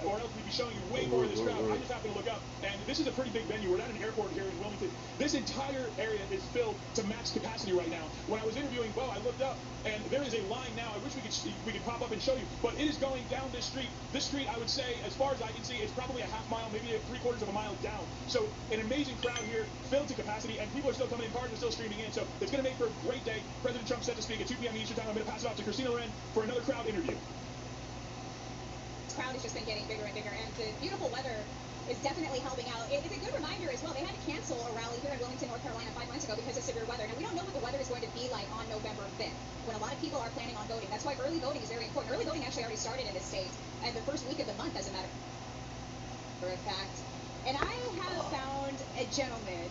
or else we'd be showing you way more of this crowd. I just happened to look up, and this is a pretty big venue. We're at an airport here in Wilmington. This entire area is filled to max capacity right now. When I was interviewing Bo, I looked up, and there is a line now. I wish we could pop up and show you, but it is going down this street. This street, I would say, as far as I can see, is probably a half mile, maybe three-quarters of a mile down. So an amazing crowd here, filled to capacity, and people are still coming in. Cars are still streaming in. So it's going to make for a great day. President Trump set to speak at 2 p.m. Eastern time. I'm going to pass it off to Christina Loren for another crowd interview. This crowd has just been getting bigger and bigger, and the beautiful weather is definitely helping out. It's a good reminder as well. They had to cancel a rally here in Wilmington, North Carolina 5 months ago because of severe weather. Now, we don't know what the weather is going to be like on November 5th, when a lot of people are planning on voting. That's why early voting is very important. Early voting actually already started in this state, and the first week of the month, as a matter of fact. And I have found a gentleman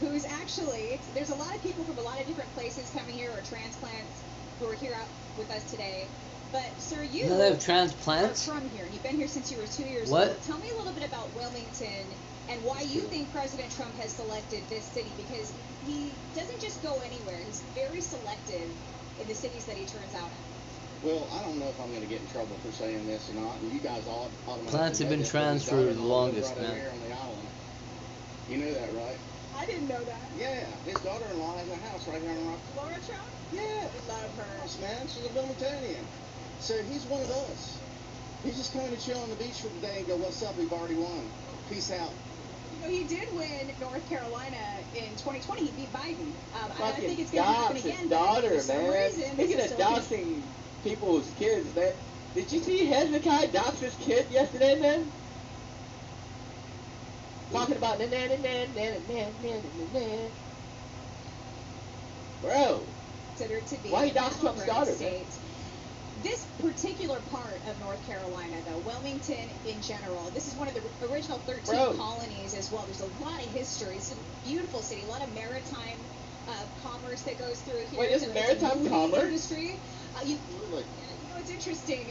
who's actually, there's a lot of people from a lot of different places coming here, or transplants, who are here out with us today. But, sir, you they have transplants? are from here, and you've been here since you were 2 years What? old. Tell me a little bit about Wilmington and why you think President Trump has selected this city, because he doesn't just go anywhere. He's very selective in the cities that he turns out at. Well, I don't know if I'm going to get in trouble for saying this or not, and you guys all automatically Plants have been transferred the longest, right man. Here on the island. You know that, right? I didn't know that. Yeah, his daughter-in-law has a house right here on Rock. Laura Trump? Yeah. Love her. Yes, man, she's a Wilmingtonian. So he's one of us. He's just coming to chill on the beach for the day and go, what's up, we've already won. Peace out. You know, he did win North Carolina in 2020. He beat Biden. I think it's Fucking going to happen dox again. his but daughter, for some man. reason, Speaking this of is still doxing people's kids, man. Did you see Hezekiah dox his kid yesterday, man? Talking about bro. considered to be Why he a doxed Trump's daughter, state. This particular part of North Carolina, though, Wilmington in general, this is one of the original 13 Bro. colonies as well. There's a lot of history. It's a beautiful city, a lot of maritime commerce that goes through here. Wait, is it maritime commerce? Industry. You know, it's interesting.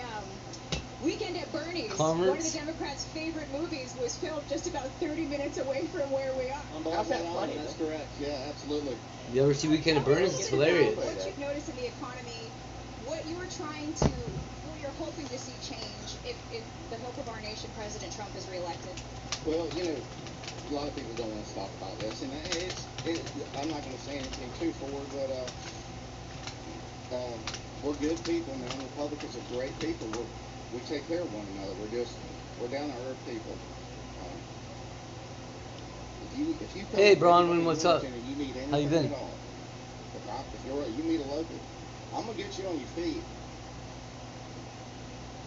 Weekend at Bernie's, Commerce? one of the Democrats' favorite movies, was filmed just about 30 minutes away from where we are. How's that funny? That's correct. Yeah, absolutely. You ever see Weekend at Bernie's? It's hilarious. What you've noticed in the economy, what you were trying to, what you're hoping to see change if the hope of our nation, President Trump, is reelected? Well, you know, a lot of people don't want to talk about this, and I'm not going to say anything too forward, but we're good people, man. Republicans are great people. We take care of one another. We're down to earth people. If you Hey, Bronwyn, what's up? and you need How you anything been? at all, if you meet a local, I'm gonna get you on your feet.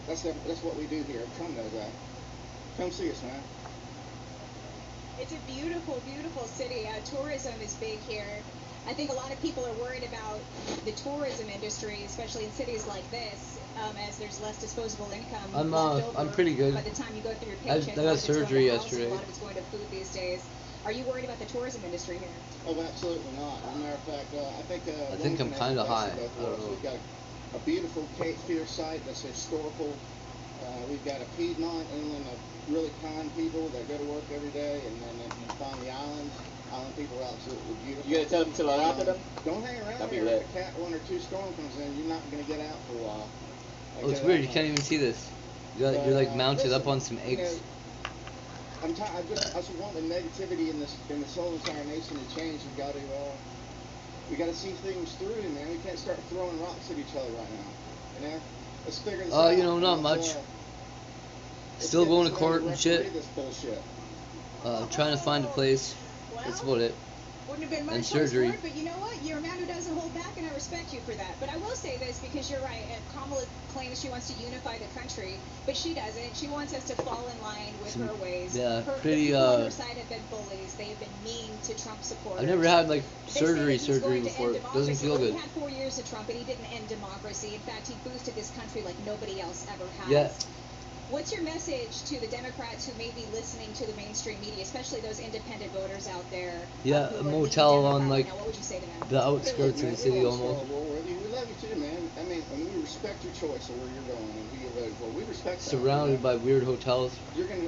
That's what we do here. Trump knows that. Come see us, man. It's a beautiful, beautiful city. Tourism is big here. I think a lot of people are worried about the tourism industry, especially in cities like this, as there's less disposable income left over. I'm pretty good. By the time you go through your I paycheck, got surgery yesterday. A lot of it's going to food these days. Are you worried about the tourism industry here? Oh, absolutely not. As a matter of fact, I think I'm kind of high. I don't know. We've got a beautiful Cape Fear site that's historical. We've got a Piedmont inland of really kind people that go to work every day, and then you find the islands. Island people are absolutely beautiful. You gonna tell them to chill out after them? Don't hang around That'd be here. lit. If a cat 1 or 2 storm comes in, you're not going to get out for a while. Oh, it's weird. You can't even see this. You're like mounted up on some eggs. I just want the negativity in this whole entire nation to change. We got to see things through, man. We can't start throwing rocks at each other right now. You know, let's figure this out. You know, not much. Still going to court and shit. This bullshit. Trying to find a place. That's about it. Wouldn't have been much And surgery. Sport, but you know what? You're a man who doesn't hold back, and I respect you for that. But I will say this, because you're right. Kamala claims she wants to unify the country, but she doesn't. She wants us to fall in line with her ways. Yeah, the pretty. people on her side have been bullies. They have been mean to Trump supporters. I've never had like They say surgery that he's going to before. end It doesn't democracy. feel Well, good. He had 4 years of Trump, and he didn't end democracy. In fact, he boosted this country like nobody else ever has. Yeah. What's your message to the Democrats who may be listening to the mainstream media, especially those independent voters out there? Yeah, who a are leaning motel Democrat on right like now? What would you say to them? the outskirts of the city almost. We love you too, man. I mean, we respect your choice of where you're going and who you're voting for. We respect that. Surrounded by weird hotels.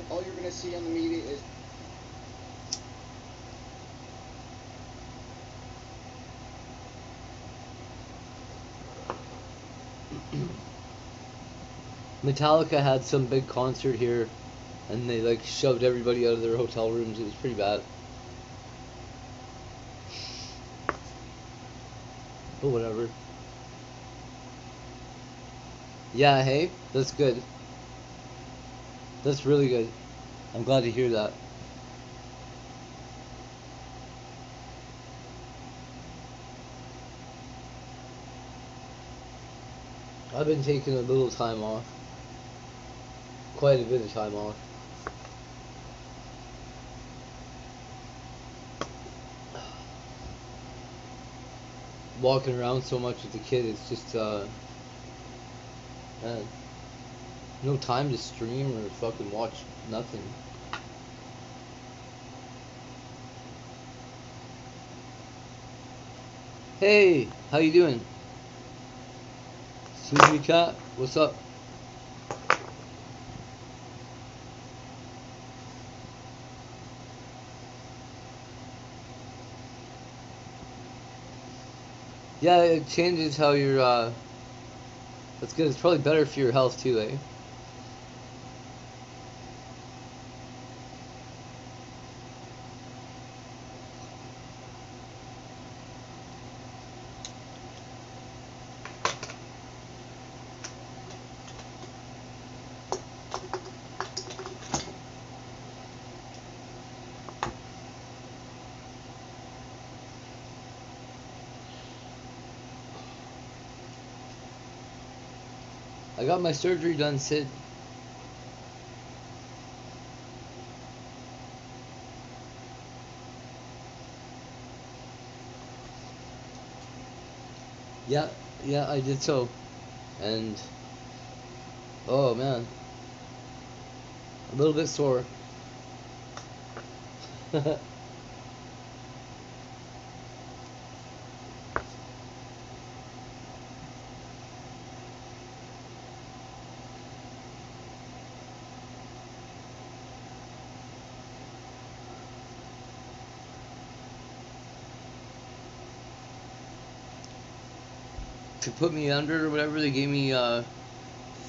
All you're gonna see on the media is Metallica had some big concert here, and they like shoved everybody out of their hotel rooms. It was pretty bad. But whatever. Yeah, hey, that's good. That's really good. I'm glad to hear that. I've been taking a little time off. Quite a bit of time off. Walking around so much with the kid, it's just, man, no time to stream or fucking watch nothing. Hey, how you doing? Sushi Cat, what's up? Yeah, it changes how you're, that's good. It's probably better for your health too, eh? I got my surgery done, Sid. Yeah, yeah, I did so. And, oh man, a little bit sore. To put me under or whatever, they gave me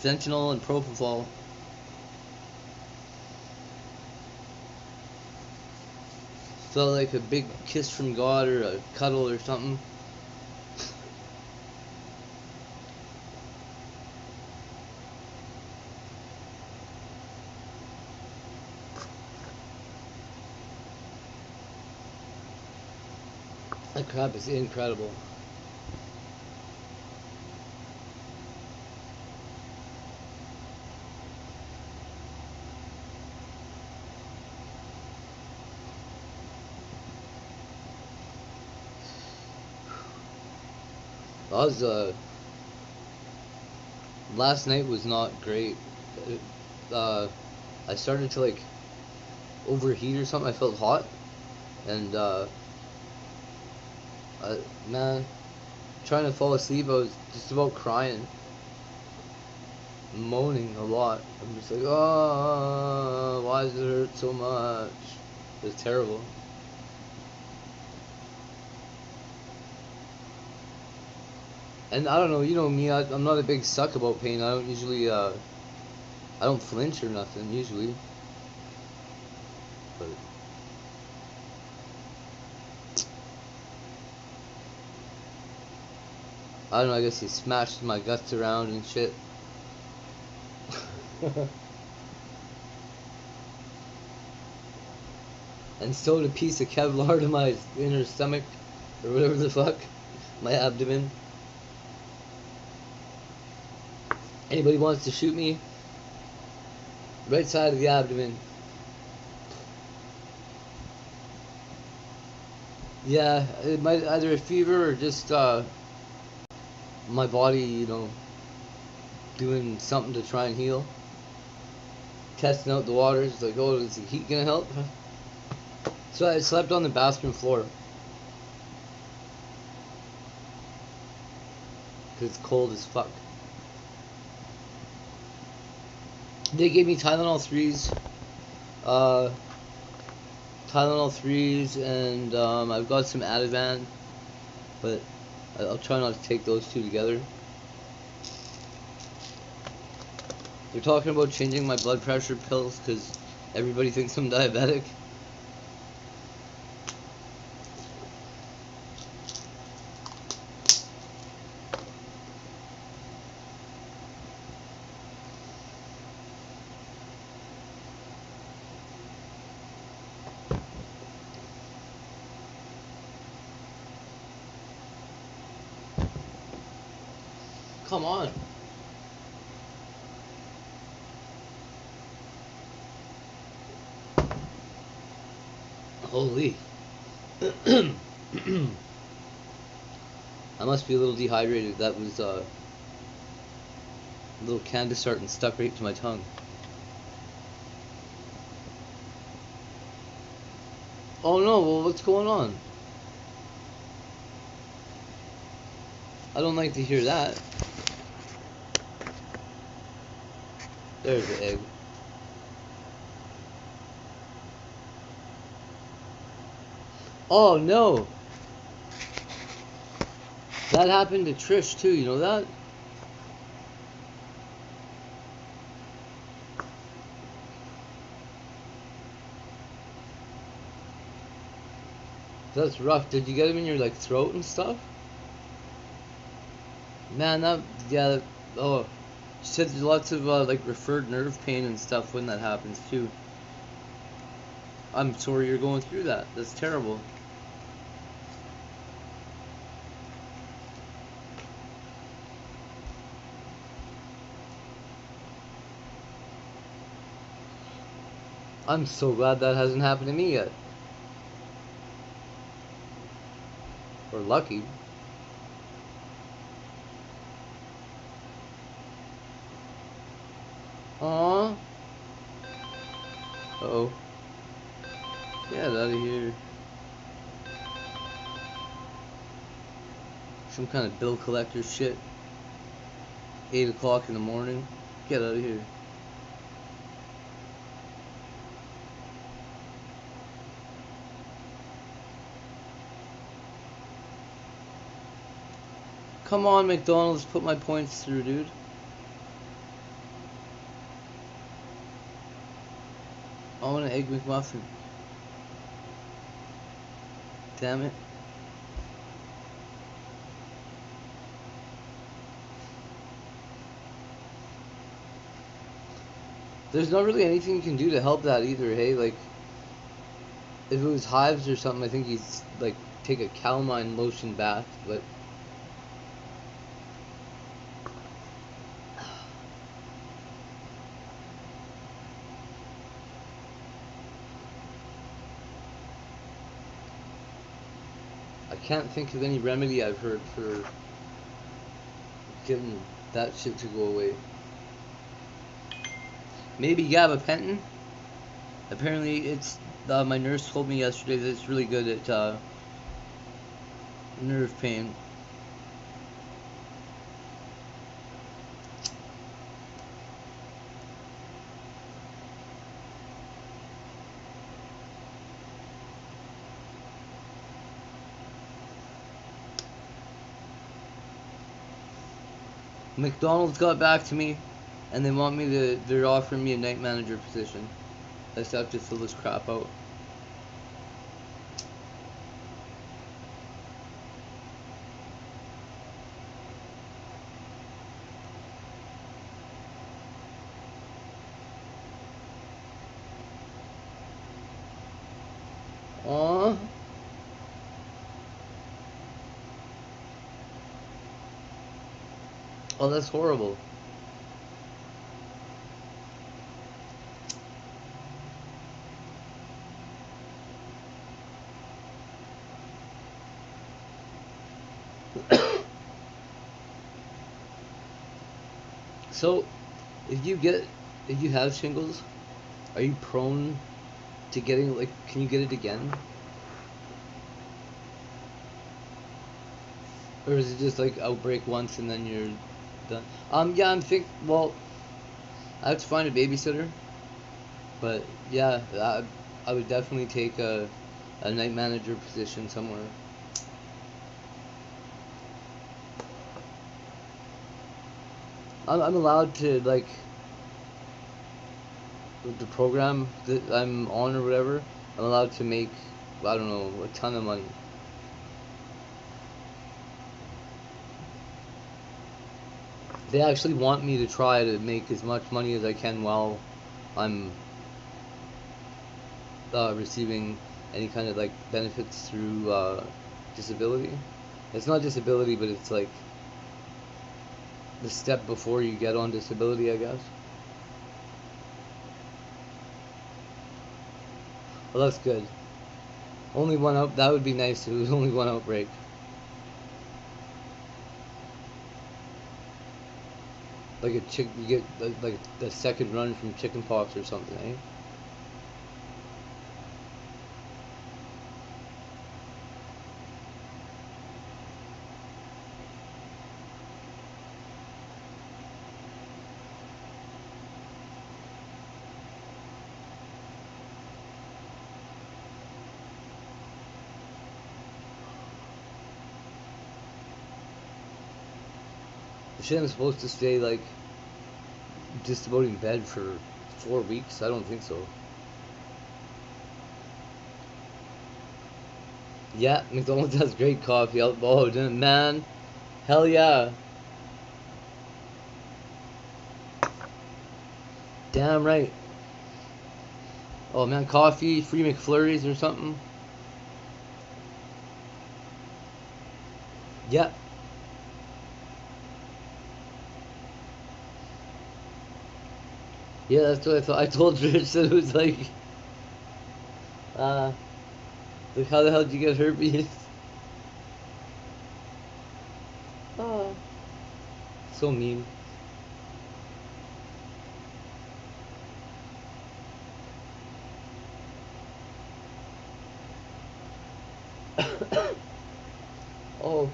fentanyl and propofol. Felt like a big kiss from God or a cuddle or something. That crap is incredible. I was, last night was not great. I started to like overheat or something. I felt hot, and man, trying to fall asleep, I was just about crying, moaning a lot. I'm just like, oh, why does it hurt so much? It's terrible. And I don't know, you know me, I'm not a big suck about pain. I don't usually, I don't flinch or nothing, usually. But I don't know, I guess he smashed my guts around and shit. And sewed a piece of Kevlar to my inner stomach, or whatever the fuck, my abdomen. Anybody wants to shoot me? Right side of the abdomen. Yeah, it might either a fever or just my body, you know, doing something to try and heal. Testing out the waters, like, oh, is the heat gonna help? So I slept on the bathroom floor. Cause it's cold as fuck. They gave me Tylenol 3s. Tylenol 3s, and I've got some Ativan, but I'll try not to take those two together. They're talking about changing my blood pressure pills because everybody thinks I'm diabetic. Come on. Holy. I must be a little dehydrated. That was a little Candesart and stuck right to my tongue. Oh no, well, what's going on? I don't like to hear that. There's the egg. Oh no! That happened to Trish too, you know that? That's rough. Did you get him in your like throat and stuff? Man, that yeah. Oh, you said there's lots of like referred nerve pain and stuff when that happens too. I'm sorry you're going through that. That's terrible. I'm so glad that hasn't happened to me yet. Or lucky. Aww. Uh-oh. Get out of here. Some kind of bill collector shit. 8 o'clock in the morning. Get out of here. Come on, McDonald's, put my points through, dude. I want an Egg McMuffin. Damn it. There's not really anything you can do to help that either, hey? Like, if it was hives or something, I think you'd, like, take a calamine lotion bath, but... I can't think of any remedy I've heard for getting that shit to go away. Maybe gabapentin? Apparently it's, my nurse told me yesterday that it's really good at nerve pain. McDonald's got back to me, and they want me to, they're offering me a night manager position. I just have to fill this crap out. Aww. Oh, that's horrible. So, if you have shingles, are you prone to getting, like, can you get it again? Or is it just like outbreak once and then you're done? Yeah, well, I have to find a babysitter, but yeah, I would definitely take a night manager position somewhere. I'm allowed to, like, with the program that I'm on or whatever, I'm allowed to make, I don't know, a ton of money. They actually want me to try to make as much money as I can while I'm receiving any kind of like benefits through disability. It's not disability, but it's like the step before you get on disability, I guess. Well, that's good. Only one out. That would be nice if it was only one outbreak. Like a chick, you get like the second run from chickenpox or something, eh? Shit, I'm supposed to stay like just about in bed for 4 weeks? I don't think so. Yeah, McDonald's has great coffee. Oh, man. Hell yeah. Damn right. Oh man, coffee, free McFlurries or something. Yeah. Yeah, that's what I thought. I told Rich that it was like, uh, like how the hell did you get herpes? Oh. So mean. Oh.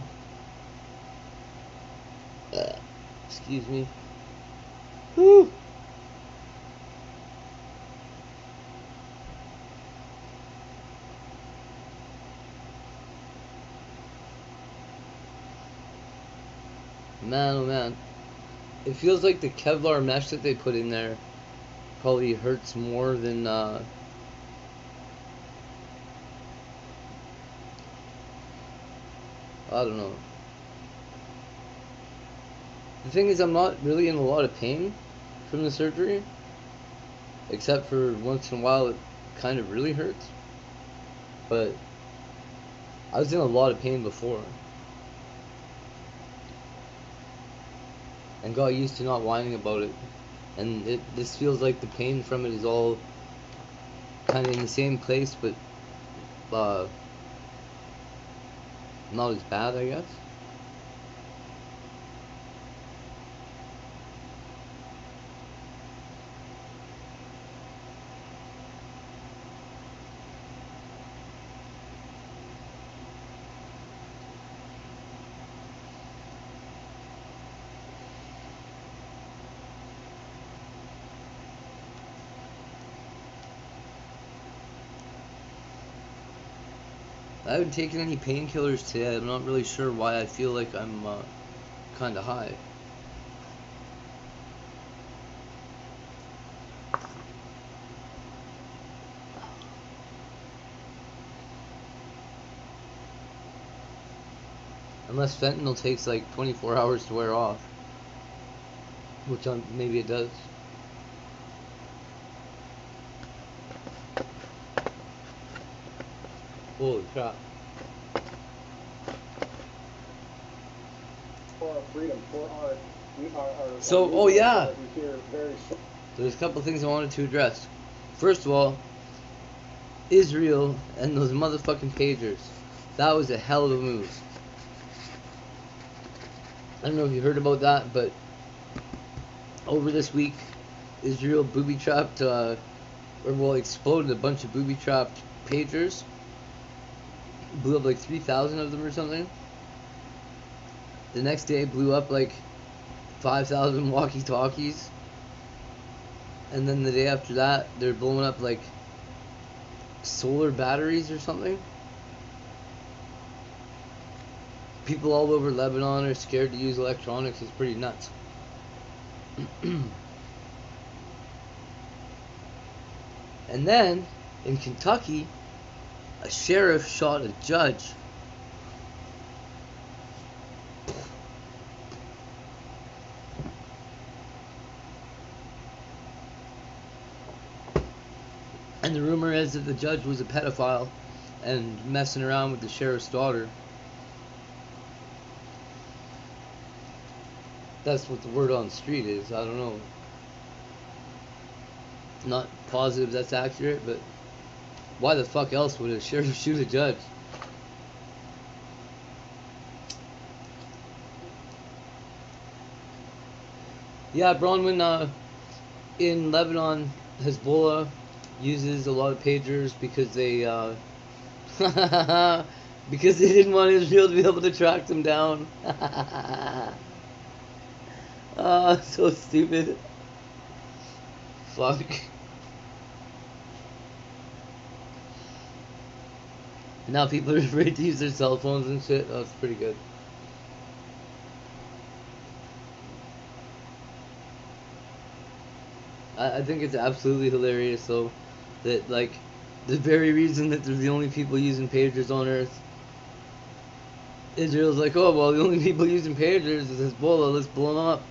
Excuse me. Whew. Man, oh man. It feels like the Kevlar mesh that they put in there probably hurts more than, I don't know. The thing is, I'm not really in a lot of pain from the surgery, except for once in a while it kind of really hurts. But I was in a lot of pain before, and got used to not whining about it. And this feels like the pain from it is all kind of in the same place, but not as bad, I guess. I haven't taken any painkillers today. I'm not really sure why I feel like I'm kind of high. Unless fentanyl takes like 24 hours to wear off. Which maybe it does. Holy crap. For our freedom, for our So, oh yeah. There's a couple things I wanted to address. First of all, Israel and those motherfucking pagers. That was a hell of a move. I don't know if you heard about that, but over this week, Israel booby-trapped, exploded a bunch of booby-trapped pagers. Blew up like 3,000 of them or something. The next day, blew up like 5,000 walkie-talkies. And then the day after that, they're blowing up like solar batteries or something. People all over Lebanon are scared to use electronics. It's pretty nuts. And then, in Kentucky, a sheriff shot a judge. And the rumor is that the judge was a pedophile and messing around with the sheriff's daughter. That's what the word on the street is. I don't know. Not positive that's accurate, but why the fuck else would a sheriff shoot a judge? Yeah, Bronwyn, in Lebanon, Hezbollah uses a lot of pagers because they because they didn't want Israel to be able to track them down. So stupid. Fuck. Now people are afraid to use their cell phones and shit. That's pretty good. I think it's absolutely hilarious though that like the very reason that they're the only people using pagers on Earth, Israel's like, oh well, the only people using pagers is Hezbollah, let's blow them up.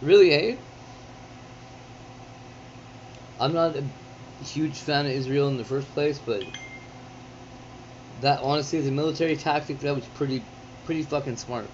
Really, eh? I'm not a huge fan of Israel in the first place, but that honestly as a military tactic, that was pretty fucking smart.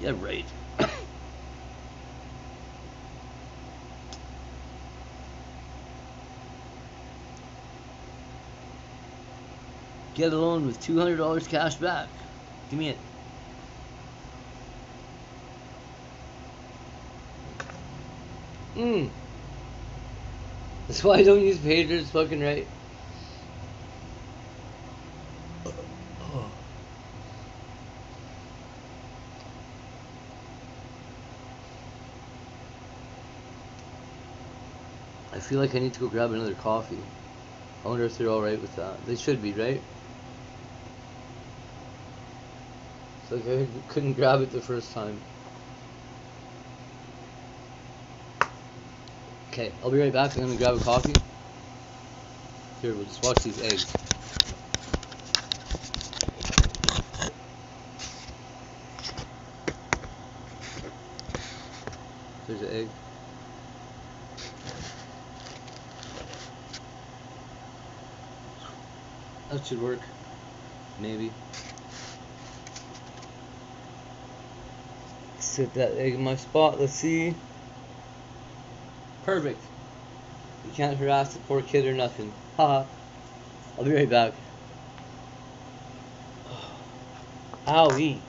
Yeah, right. Get a loan with $200 cash back. Give me it. That's why I don't use pagers, fucking right. I feel like I need to go grab another coffee. I wonder if they're alright with that. They should be, right? It's like I couldn't grab it the first time. Okay, I'll be right back. I'm gonna grab a coffee. Here, we'll just watch these eggs. There's an egg. That should work. Maybe. Set that egg in my spot. Let's see. Perfect. You can't harass the poor kid or nothing. Haha. I'll be right back. Owie.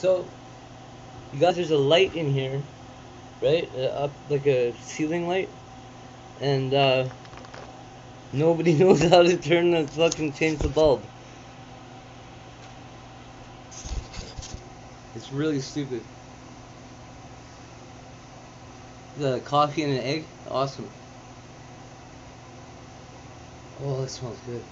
So, you guys, there's a light in here, right? Up like a ceiling light, and nobody knows how to turn the fucking change the bulb. It's really stupid. The coffee and an egg, awesome. Oh, that smells good.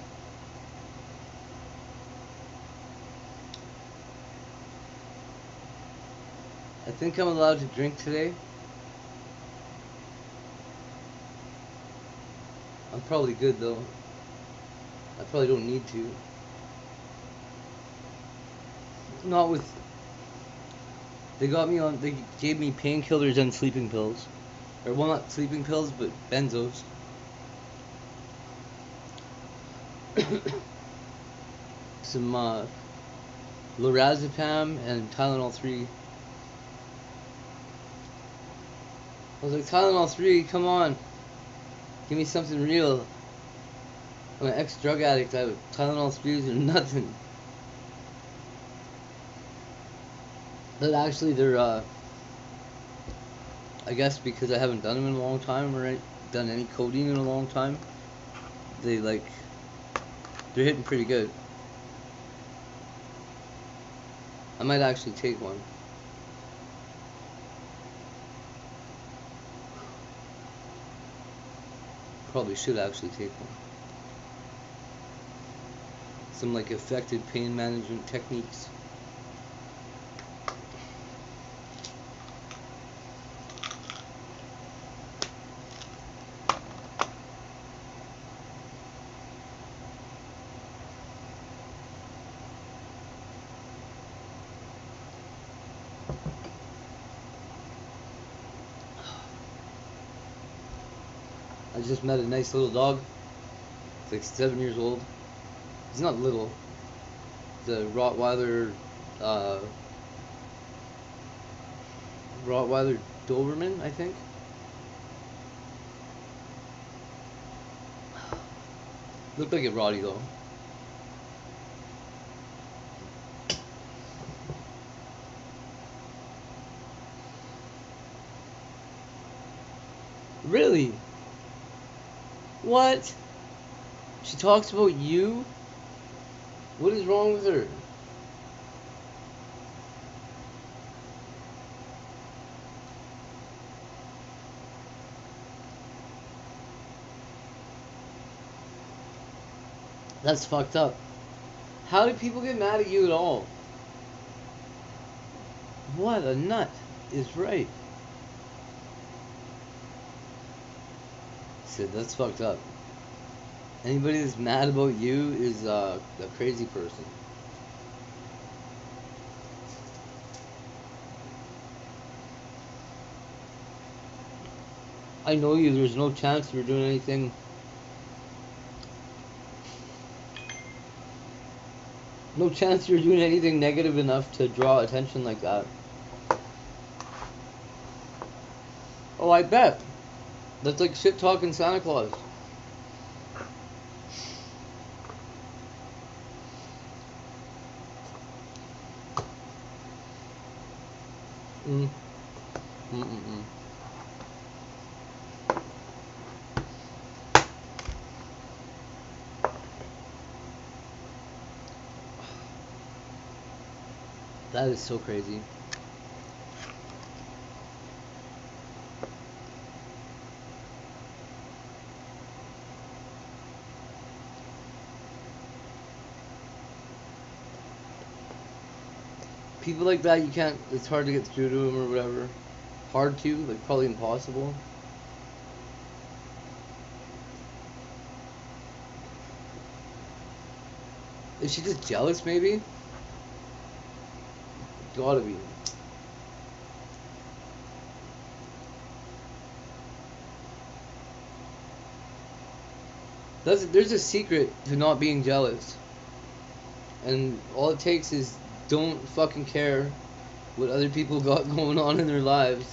I think I'm allowed to drink today. I'm probably good though. I probably don't need to. Not with. They got me on. They gave me painkillers and sleeping pills, or well, not sleeping pills, but benzos. Some lorazepam and Tylenol 3. I was like, Tylenol 3, come on. Give me something real. I'm an ex-drug addict. I have Tylenol 3s or nothing. But actually, they're, I guess because I haven't done them in a long time, or done any codeine in a long time, they're hitting pretty good. I might actually take one. Probably should actually take one. Some like effective pain management techniques. I just met a nice little dog. It's like 7 years old. He's not little. The Rottweiler Doberman, I think. Looked like a Rottie though. Really? What? She talks about you? What is wrong with her? That's fucked up. How do people get mad at you at all? What a nut is right. Said that's fucked up. Anybody that's mad about you is a crazy person. I know you, there's no chance you're doing anything. No chance you're doing anything negative enough to draw attention like that. Oh, I bet. That's like shit talking Santa Claus. Mm-mm-mm. That is so crazy. People like that, you can't, it's hard to get through to them or whatever. Hard to, like probably impossible. Is she just jealous maybe? Gotta be. There's a secret to not being jealous. And all it takes is don't fucking care what other people got going on in their lives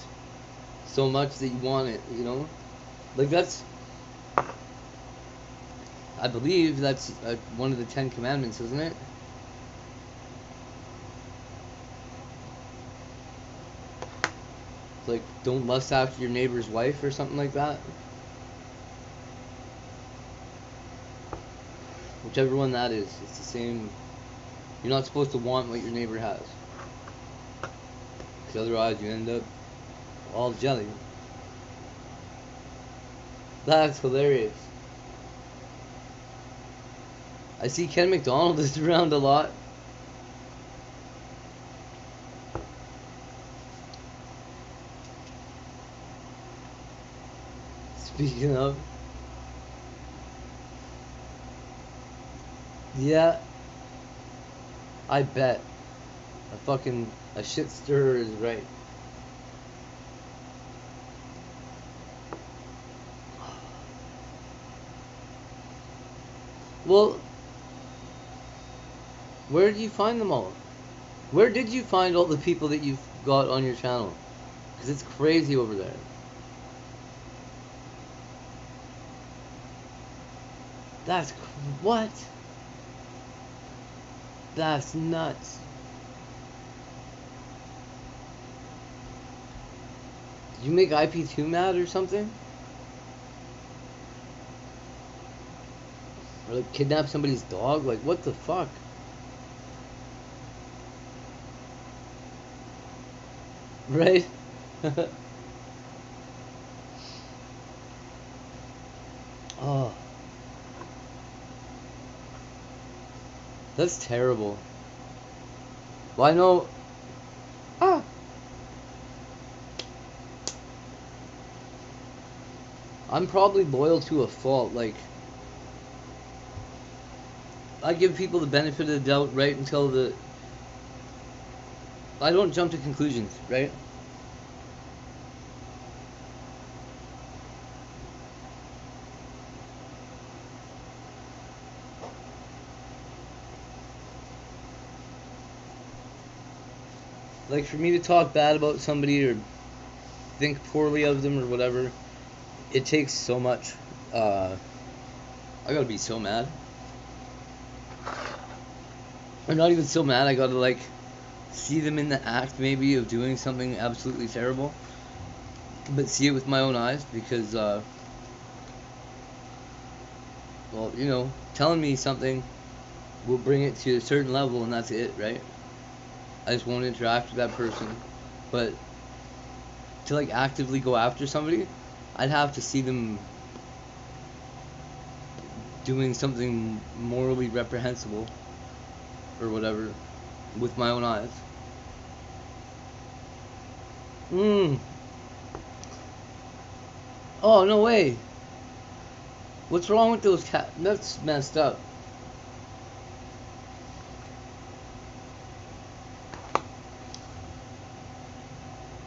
so much that you want it, you know? Like that's, I believe that's one of the 10 Commandments, isn't it? Like, don't lust after your neighbor's wife or something like that. Whichever one that is, it's the same. You're not supposed to want what your neighbor has. Because otherwise you end up all jelly. That's hilarious. I see Ken McDonald is around a lot. Speaking of. Yeah. I bet. A shit stirrer is right. Well, where did you find them all? Where did you find all the people that you've got on your channel? Because it's crazy over there. What? That's nuts. Did you make IP2 mad or something? Or like kidnap somebody's dog? Like, what the fuck? Right? Oh. That's terrible. Well, I know... Ah! I'm probably loyal to a fault, like... I give people the benefit of the doubt right until the... I don't jump to conclusions, right? Like, for me to talk bad about somebody or think poorly of them or whatever, it takes so much. I gotta be so mad. Or not even so mad, I gotta, like, see them in the act, maybe, of doing something absolutely terrible. But see it with my own eyes, because, well, you know, telling me something will bring it to a certain level, and that's it, right? I just won't interact with that person. But to, like, actively go after somebody, I'd have to see them doing something morally reprehensible or whatever with my own eyes. Oh, no way. What's wrong with those cats? That's messed up.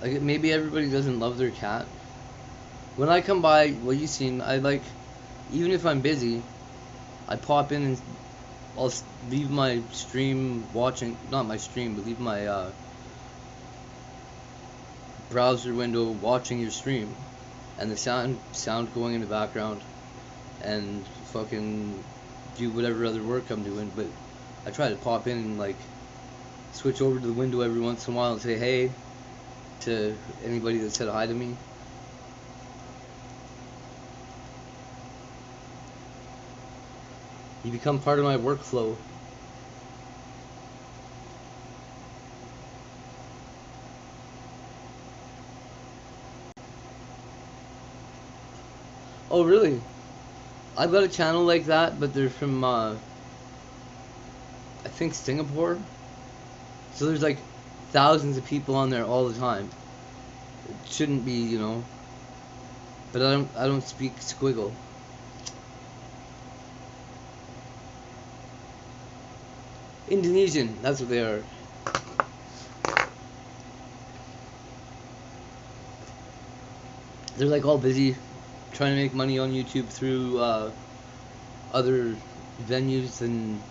Like, maybe everybody doesn't love their cat. When I come by, well, you've seen, I like, even if I'm busy, I pop in and I'll leave my stream watching, not my stream, but leave my browser window watching your stream, and the sound going in the background, and fucking do whatever other work I'm doing. But I try to pop in and, like, switch over to the window every once in a while and say hey to anybody that said hi to me. You become part of my workflow. Oh, really? I've got a channel like that, but they're from, I think Singapore. So there's like thousands of people on there all the time. It shouldn't be, you know. But I don't speak squiggle. Indonesian, that's what they are. They're like all busy trying to make money on YouTube through other venues than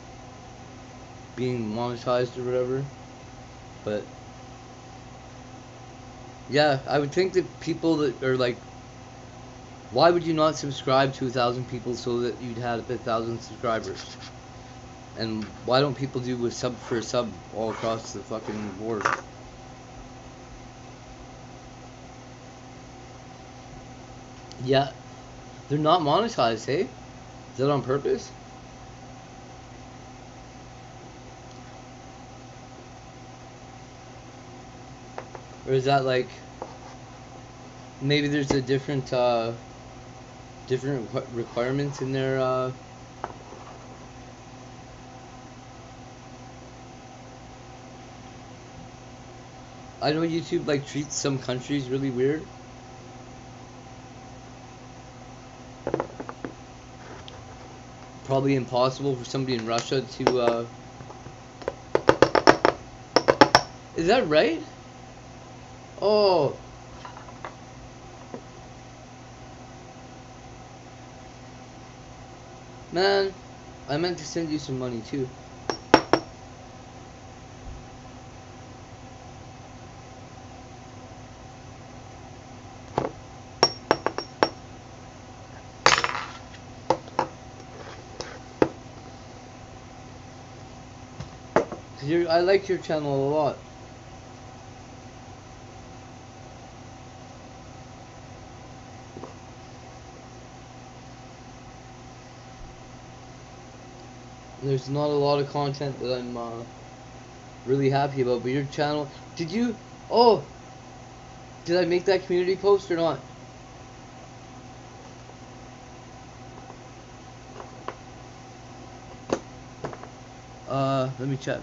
being monetized or whatever. But yeah, I would think that people that are like, why would you not subscribe to 1,000 people so that you'd have 1,000 subscribers? And why don't people do a sub for a sub all across the fucking board? Yeah, they're not monetized, hey? Is that on purpose? Or is that like maybe there's a different requirements in their I know YouTube like treats some countries really weird. Probably impossible for somebody in Russia to is that right? Oh, man, I meant to send you some money too. I like your channel a lot. There's not a lot of content that I'm really happy about, but your channel, did you, oh, did I make that community post or not? Let me check.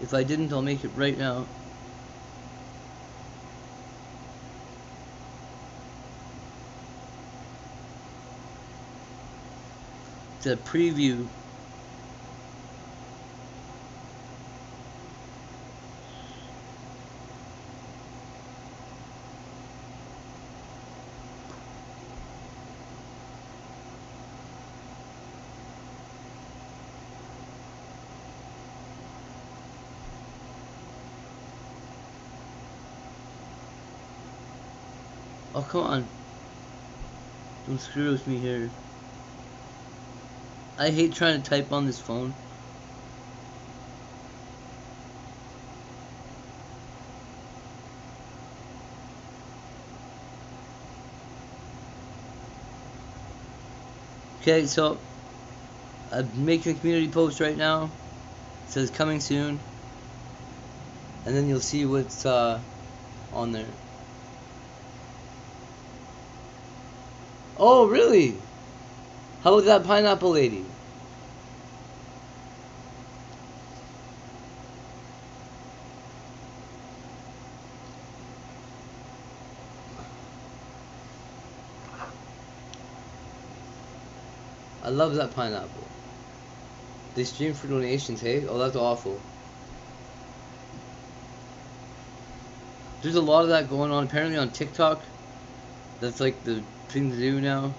If I didn't, I'll make it right now. It's a preview. Oh, come on. Don't screw with me here. I hate trying to type on this phone. Okay, so I'm making a community post right now. It says coming soon. And then you'll see what's on there. Oh, really? How about that pineapple lady? I love that pineapple. They stream for donations, hey? Oh, that's awful. There's a lot of that going on apparently on TikTok. That's like the thing to do now.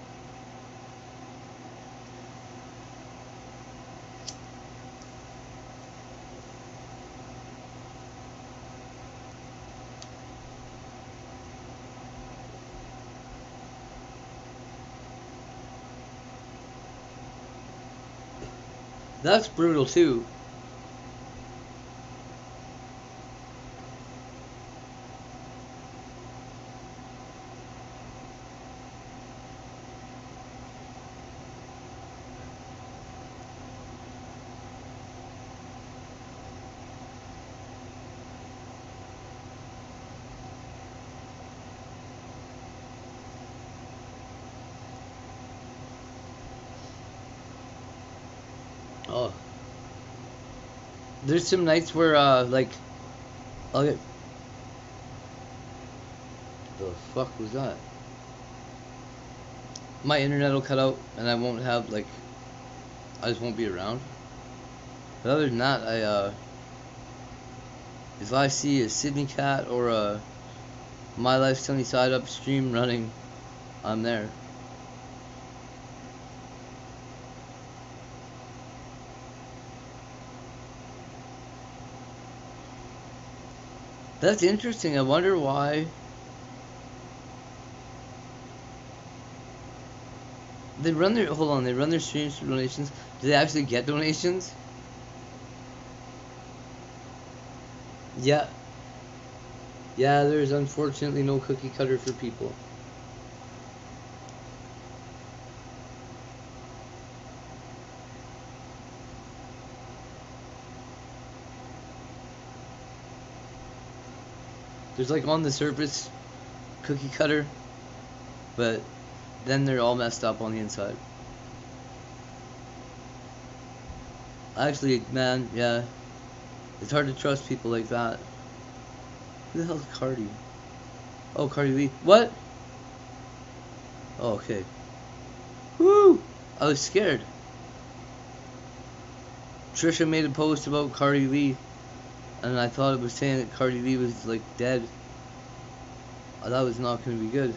That's brutal too. Oh. There's some nights where like I'll get the fuck was that? My internet will cut out and I won't have like I just won't be around. But other than that, if I see a Sydney Cat or a My Life Sunny Side Up stream running, I'm there. That's interesting. I wonder why they run their they run their streams for donations. Do they actually get donations? Yeah. Yeah, there's unfortunately no cookie cutter for people. There's like on the surface cookie cutter, but then they're all messed up on the inside. Actually, man, yeah, it's hard to trust people like that. Who the hell's Cardi? Oh, Cardi B. What? Oh, okay. Woo! I was scared. Trisha made a post about Cardi B, and I thought it was saying that Cardi B was like dead. I thought it was not going to be good.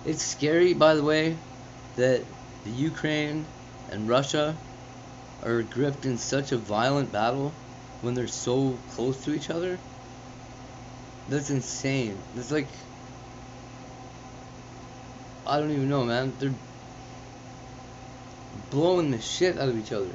It's scary, by the way, that the Ukraine and Russia are gripped in such a violent battle when they're so close to each other. That's insane. It's like, I don't even know, man. They're blowing the shit out of each other.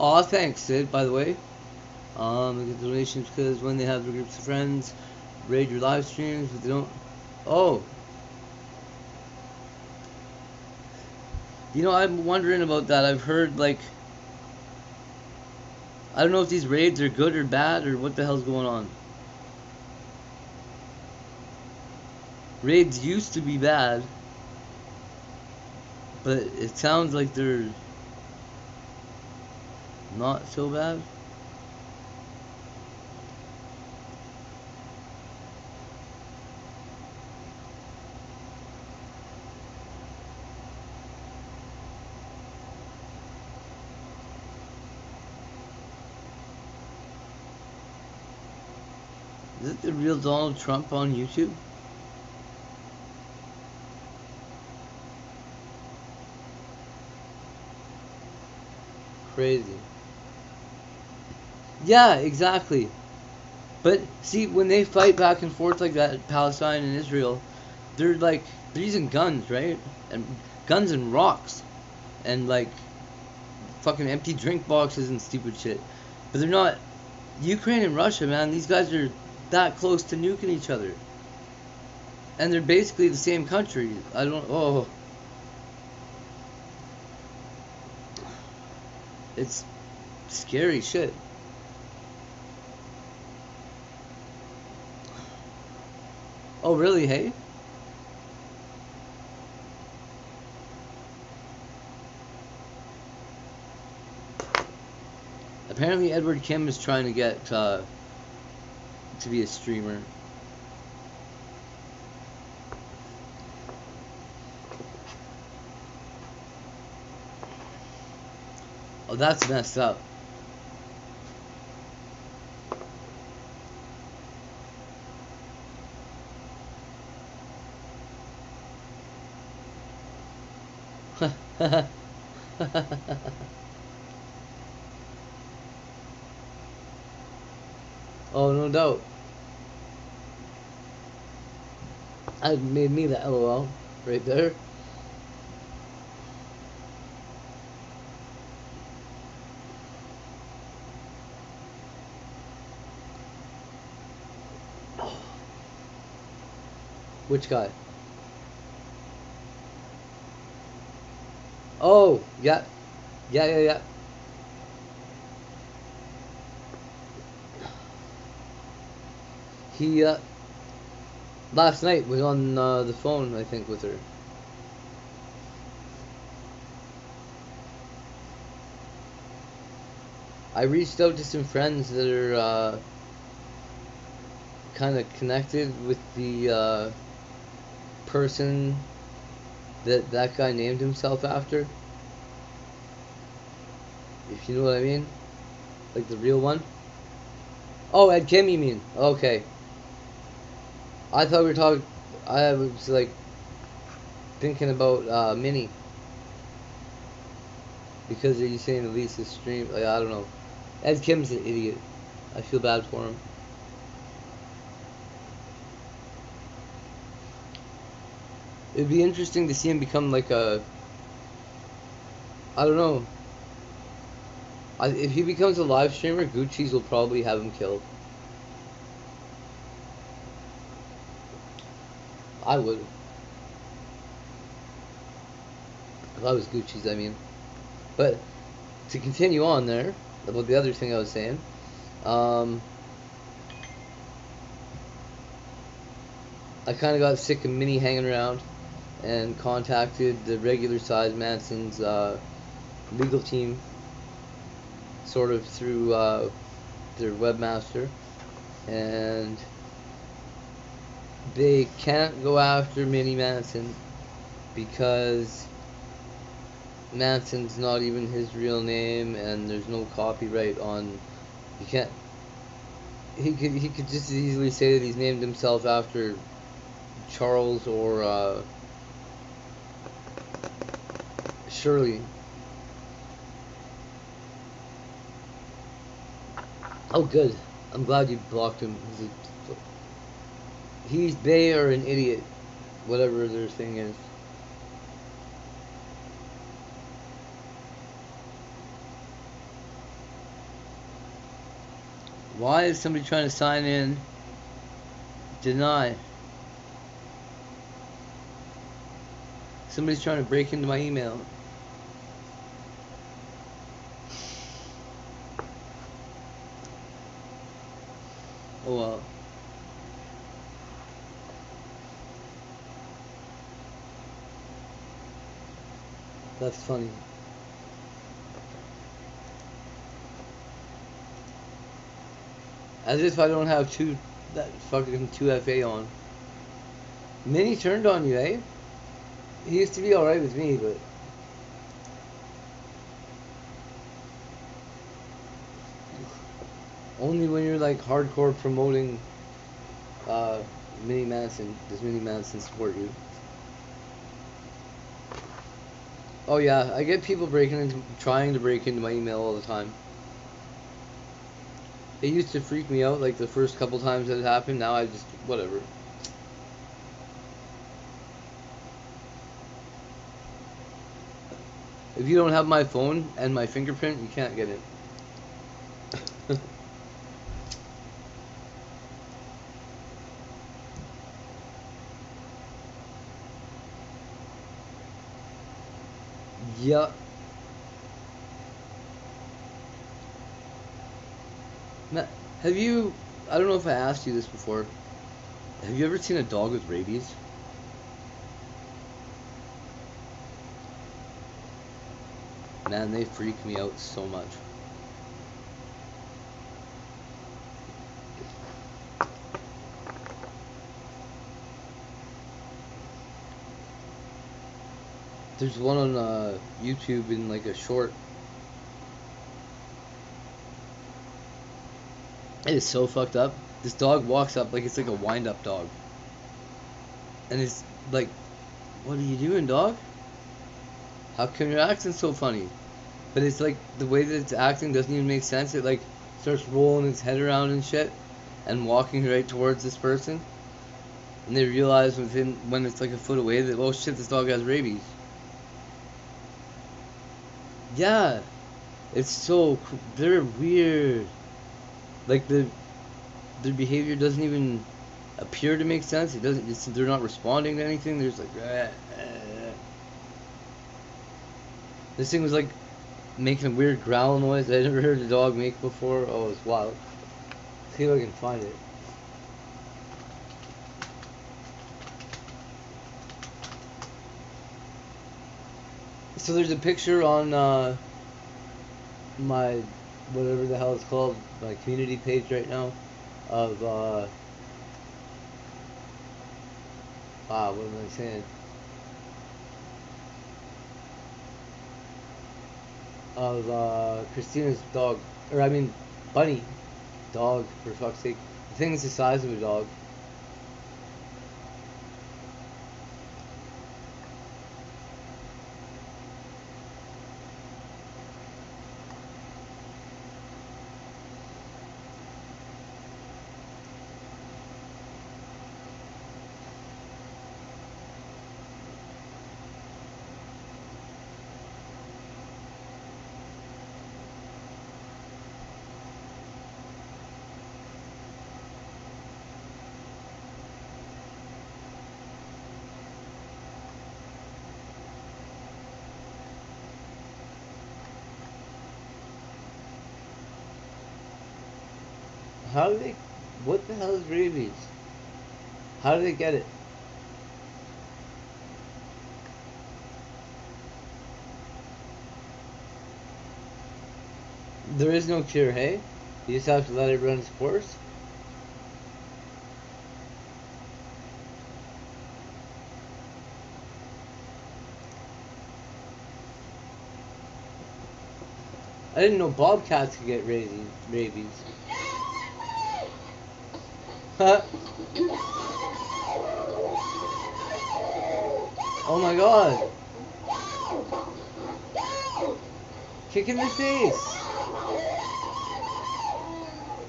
Aw, thanks, Sid, by the way. I get donations because when they have their groups of friends, raid your live streams, but they don't. Oh. You know, I'm wondering about that. I've heard, like, I don't know if these raids are good or bad or what the hell's going on. Raids used to be bad, but it sounds like they're not so bad. Is it the real Donald Trump on YouTube? Crazy. Yeah, exactly. But see, when they fight back and forth like that, Palestine and Israel, they're like they're using guns, right? And guns and rocks, and like fucking empty drink boxes and stupid shit. But they're not. Ukraine and Russia, man. These guys are that close to nuking each other, and they're basically the same country. I don't. Oh, it's scary shit. Oh, really? Hey? Apparently, Edward Kim is trying to get to be a streamer. Oh, that's messed up. Oh, no doubt. That made me the LOL right there. Which guy? Oh, yeah. Yeah. He, last night was on the phone, I think, with her. I reached out to some friends that are kind of connected with the person that guy named himself after. If you know what I mean. Like the real one. Oh, Ed Kim, you mean? Okay. I thought we were talking. I was like thinking about Minnie. because he's saying Elise's stream. Like, I don't know. Ed Kim's an idiot. I feel bad for him. It'd be interesting to see him become like a. I don't know. If he becomes a live streamer, Gucci's will probably have him killed. I would. If I was Gucci's, I mean. But to continue on there, about the other thing I was saying, I kind of got sick of Minnie hanging around and contacted the regular size Manson's legal team, sort of through their webmaster, and they can't go after Minnie Manson because Manson's not even his real name, and there's no copyright on. You can't. He could just as easily say that he's named himself after Charles or Shirley. Oh, good. I'm glad you blocked him. They are an idiot, whatever their thing is. Why is somebody trying to sign in? Deny. Somebody's trying to break into my email. Oh well. That's funny. As if I don't have that fucking 2FA on. Minnie turned on you, eh? He used to be alright with me, but only when you're like hardcore promoting Minnie Manson does Minnie Manson support you. Oh yeah, I get people trying to break into my email all the time. It used to freak me out like the first couple times that it happened. Now I just, whatever. If you don't have my phone and my fingerprint, you can't get in. Yeah. Matt, have you, I don't know if I asked you this before, have you ever seen a dog with rabies? Man, they freak me out so much. There's one on YouTube in like a short. It is so fucked up. This dog walks up like it's like a wind-up dog. And it's like, what are you doing, dog? How come you're acting so funny? But it's like, the way that it's acting doesn't even make sense. It like starts rolling its head around and shit and walking right towards this person. And they realize when it's like a foot away that, oh shit, this dog has rabies. Yeah. It's so, they're weird. Like their behavior doesn't even appear to make sense. They're not responding to anything. They're just like, This thing was like making a weird growl noise I never heard a dog make before. Oh, it's wild. See if I can find it. So there's a picture on my, whatever the hell it's called, my community page right now, of what am I saying? Of Christina's dog, or I mean, bunny, dog, for fuck's sake. The thing's the size of a dog. How do they? What the hell is rabies? How do they get it? There is no cure, hey? You just have to let it run its course? I didn't know bobcats could get rabies. Huh? Oh my god. Kick in the face.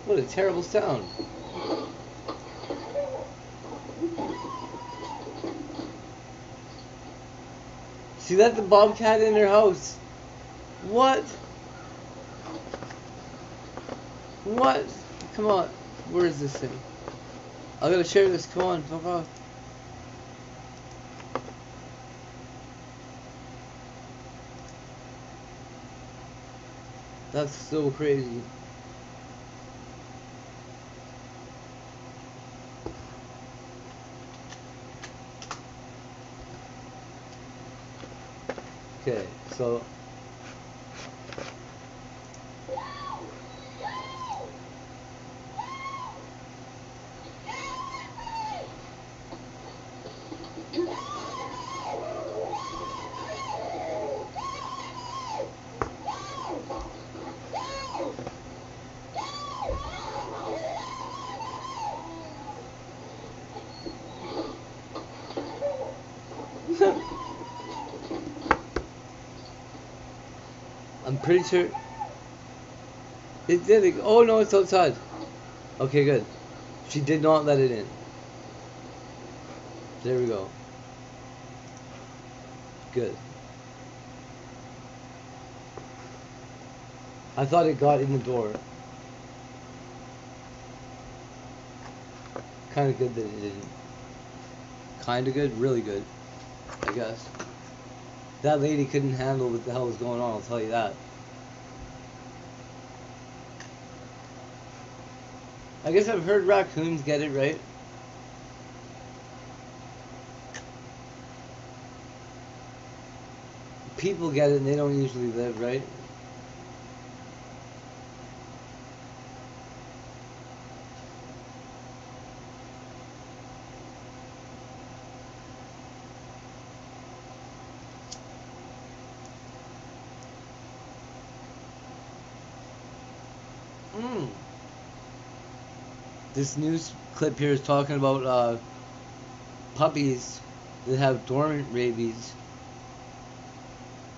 What a terrible sound. See that the bobcat in their house? What? What? Come on. Where is this thing? I gotta share this. Come on, fuck off. That's so crazy. Okay, so I'm pretty sure it did it. Oh no, it's outside. Okay, good. She did not let it in. There we go. Good. I thought it got in the door. Kind of good that it didn't. Kind of good, really good, I guess. That lady couldn't handle what the hell was going on, I'll tell you that. I guess I've heard raccoons get it, right? People get it and they don't usually live, right? This news clip here is talking about puppies that have dormant rabies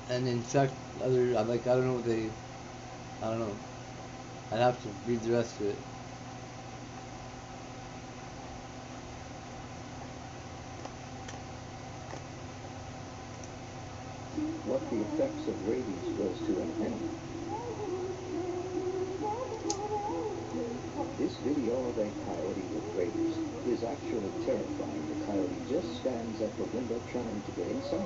and infect other. I don't know what they. I don't know. I'd have to read the rest of it. What the effects of rabies was to an enemy. This video of a coyote with rabies is actually terrifying. The coyote just stands at the window trying to get inside.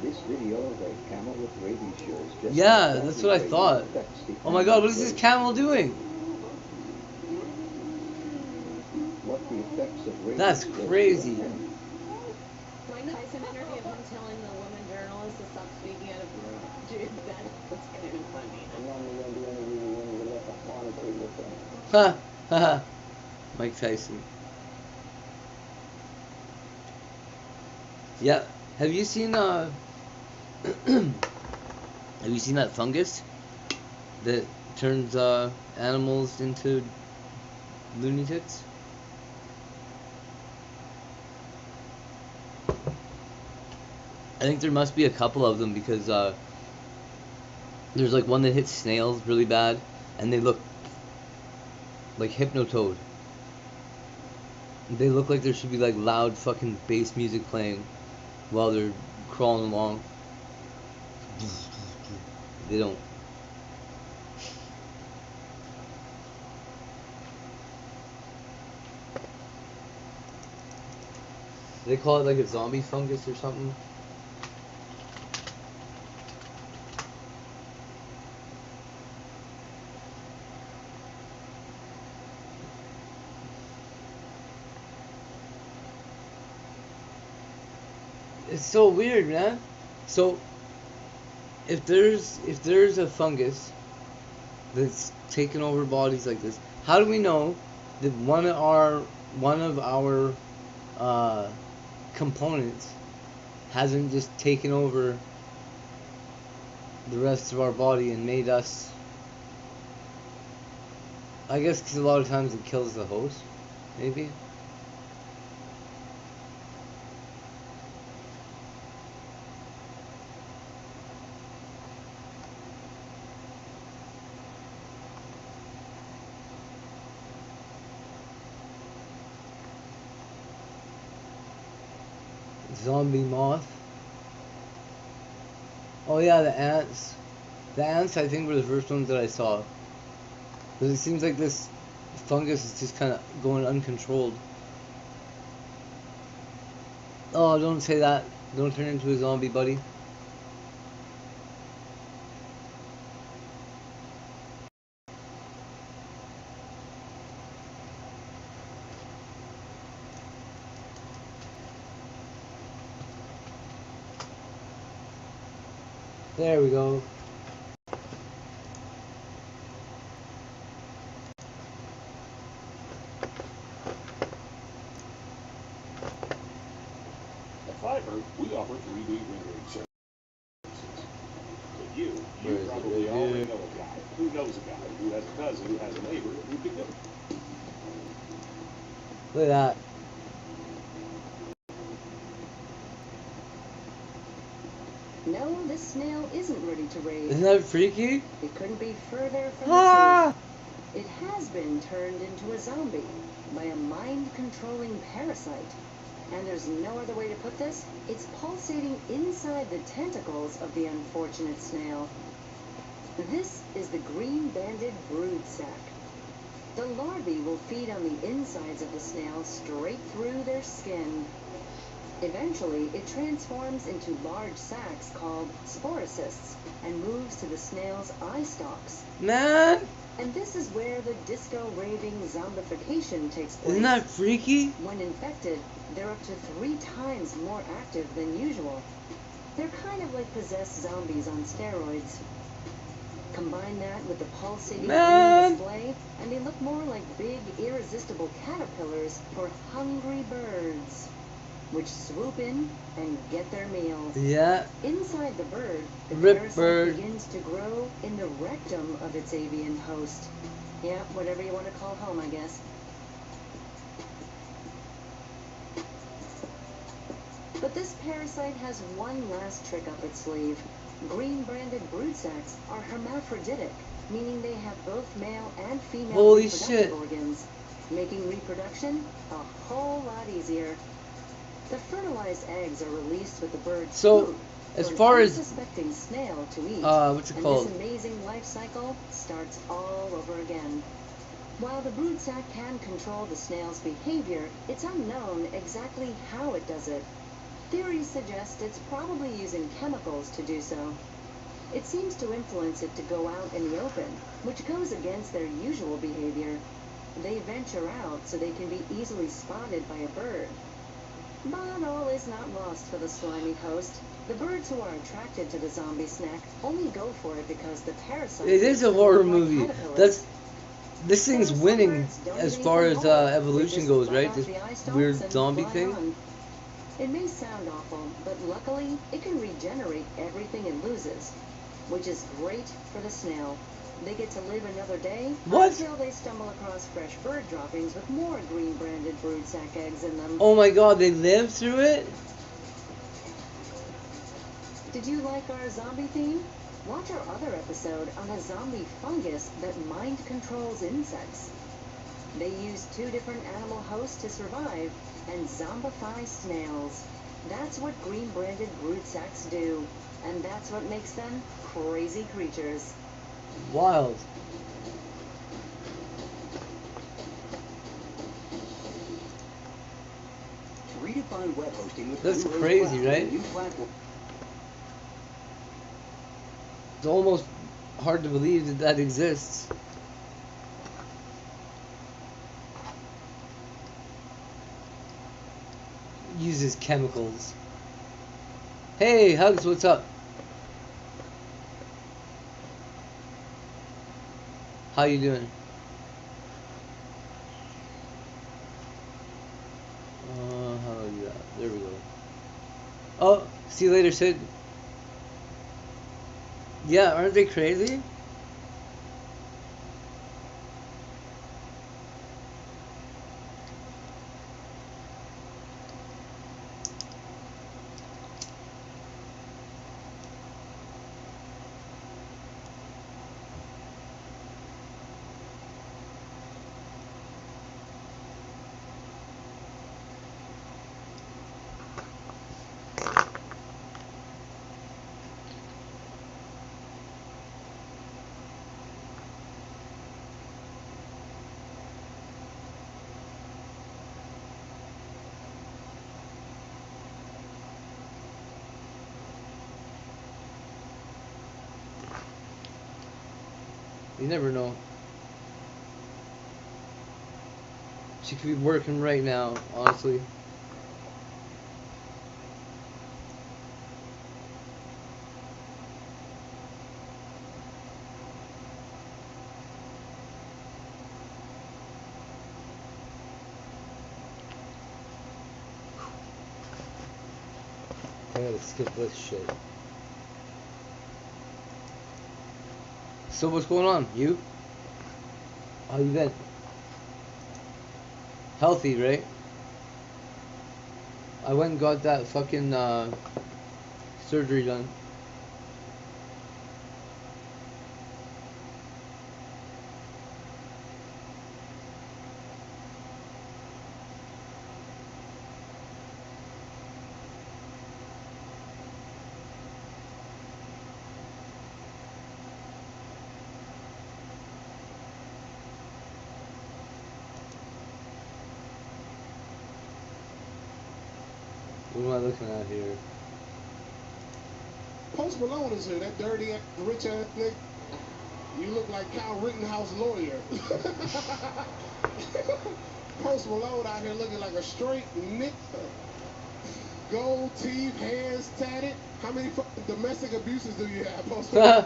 This video of a camel with rabies shows just Yeah, that's what I thought. Oh my god, what is this camel doing? What the effects of rabies That's crazy. Mike Tyson interview of him telling the woman journalist to stop speaking out of the room. Dude, that's kind of funny. Ha ha. Mike Tyson. Yeah. Have you seen have you seen that fungus that turns animals into lunatics? I think there must be a couple of them because there's like one that hits snails really bad and they look like Hypnotoad. They look like there should be like loud fucking bass music playing while they're crawling along. They don't. They call it like a zombie fungus or something. It's so weird, man. So if there's a fungus that's taken over bodies like this, how do we know that one of our uh, components hasn't just taken over the rest of our body and made us? I guess because a lot of times it kills the host, maybe. Zombie moth. Oh yeah, the ants. The ants, I think, were the first ones that I saw. Because it seems like this fungus is just kind of going uncontrolled. Oh, don't say that. Don't turn into a zombie, buddy. There we go. At Fiverr, we offer 3D rendering services. But you Where is it? probably Right already here. know a guy who knows a guy who has a cousin who has a neighbor who could do it. Look at that. No, this snail isn't ready to raid. Isn't that freaky? It couldn't be further from the Ah! truth. It has been turned into a zombie by a mind-controlling parasite. And there's no other way to put this. It's pulsating inside the tentacles of the unfortunate snail. This is the green-banded brood sac. The larvae will feed on the insides of the snail straight through their skin. Eventually, it transforms into large sacs called sporocysts and moves to the snail's eye stalks. Man! And this is where the disco-raving zombification takes place. Isn't that freaky? When infected, they're up to 3 times more active than usual. They're kind of like possessed zombies on steroids. Combine that with the pulsating green display, and they look more like big, irresistible caterpillars for hungry birds, which swoop in and get their meals. Yeah. Inside the bird, the Rip parasite bird. begins to grow in the rectum of its avian host. Yeah, whatever you want to call home, I guess. But this parasite has one last trick up its sleeve. Green-branded brood sacs are hermaphroditic, meaning they have both male and female Holy reproductive shit. organs, making reproduction a whole lot easier. The fertilized eggs are released with the bird's So, food as for an far as unsuspecting snail to eat. what's it and called? this amazing life cycle starts all over again. While the brood sac can control the snail's behavior, it's unknown exactly how it does it. Theories suggest it's probably using chemicals to do so. It seems to influence it to go out in the open, which goes against their usual behavior. They venture out so they can be easily spotted by a bird. But all is not lost for the slimy host. The birds who are attracted to the zombie snack only go for it because the parasite... It is a horror movie. This thing's Some winning birds don't as even far eat as whole. They evolution just goes, bite right? off This the eye stalks weird and zombie fly thing. on. It may sound awful, but luckily it can regenerate everything it loses, which is great for the snail. They get to live another day What? until they stumble across fresh bird droppings with more green-branded brood sac eggs in them. Oh my god, they live through it? Did you like our zombie theme? Watch our other episode on a zombie fungus that mind controls insects. They use 2 different animal hosts to survive and zombify snails. That's what green-branded brood sacs do, and that's what makes them crazy creatures. Wild. Redefine web hosting with That's Blue crazy, Cloud, right? a new platform. It's almost hard to believe that that exists. Uses chemicals. Hey, Hugs, what's up? How you doing? How do I do that? There we go. Oh, see you later, Sid. Yeah, aren't they crazy? You never know. She could be working right now, honestly. I gotta skip this shit. So what's going on? You? How you been? Healthy, right? I went and got that fucking surgery done. What am I looking at here? Post Malone is here, that dirty, rich ass nigga. You look like Kyle Rittenhouse lawyer. Post Malone out here looking like a straight nigga. Gold teeth, hands tatted. How many fucking domestic abuses do you have, Post Malone?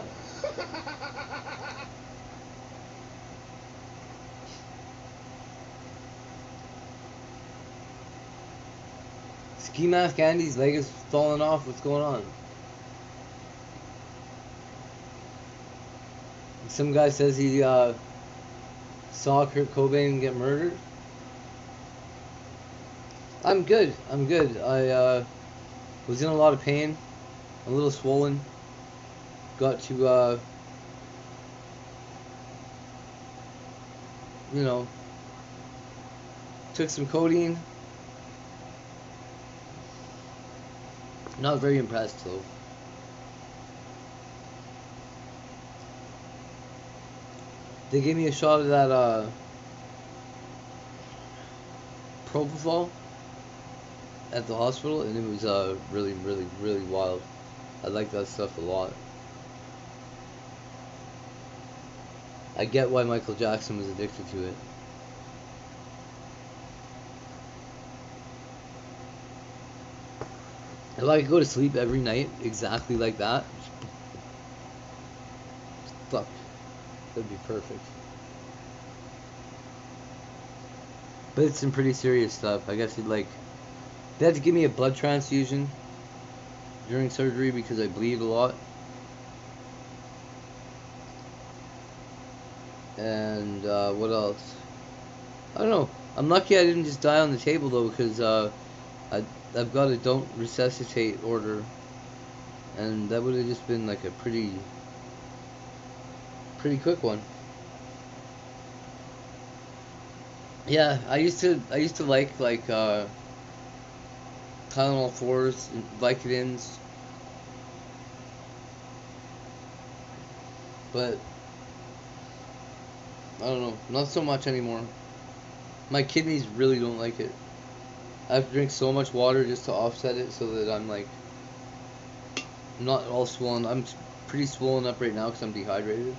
Ski Mask Andy's leg is falling off. What's going on? Some guy says he saw Kurt Cobain get murdered. I'm good. I'm good. I was in a lot of pain, a little swollen. Got to you know, took some codeine. Not very impressed though. They gave me a shot of that propofol at the hospital, and it was really, really, really wild. I like that stuff a lot. I get why Michael Jackson was addicted to it. If I could go to sleep every night exactly like that, fuck, that'd be perfect. But it's some pretty serious stuff. I guess they had to give me a blood transfusion during surgery because I bleed a lot. And what else? I don't know. I'm lucky I didn't just die on the table though, because I've got a don't resuscitate order, and that would have just been like a pretty quick one. Yeah, I used to like Tylenol 4s, and Vicodins, but I don't know, not so much anymore. My kidneys really don't like it. I have to drink so much water just to offset it so that I'm like not all swollen. I'm pretty swollen up right now because I'm dehydrated.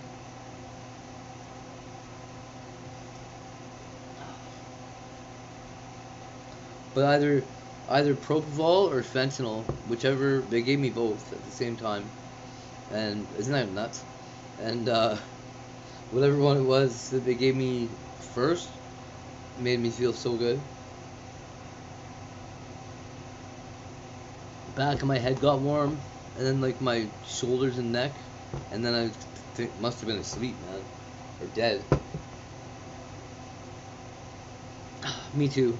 But either either propofol or fentanyl, whichever. They gave me both at the same time, and isn't that nuts? And whatever one it was that they gave me first made me feel so good. Back of my head got warm, and then like my shoulders and neck, and then I think must have been asleep, man, or dead. Me too.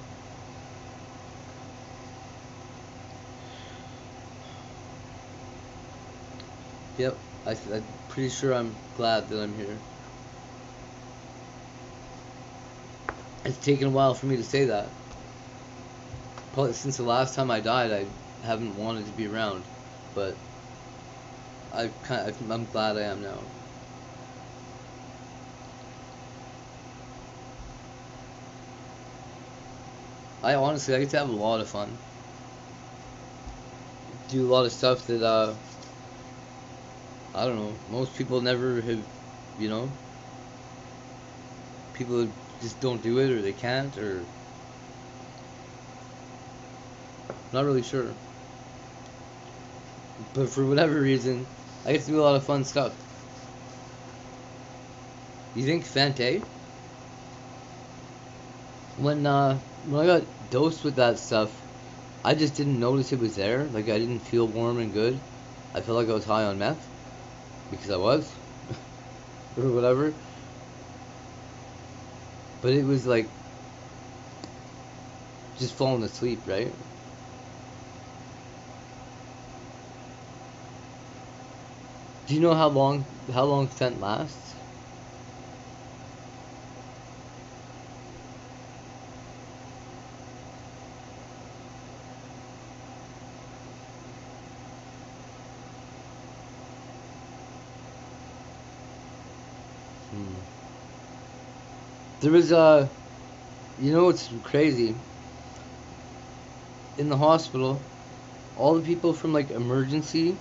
Yep, I'm pretty sure I'm glad that I'm here. It's taken a while for me to say that. Probably since the last time I died, I haven't wanted to be around, but I'm glad I am now. I honestly, I get to have a lot of fun. Do a lot of stuff that I don't know, most people never have, you know. People just don't do it, or they can't, or not really sure. But for whatever reason, I get to do a lot of fun stuff. You think Fante? When I got dosed with that stuff, I just didn't notice it was there. Like, I didn't feel warm and good. I felt like I was high on meth, because I was, or whatever. But it was like just falling asleep, right? Do you know how long Fent lasts? There was you know what's crazy? In the hospital, all the people from like emergency,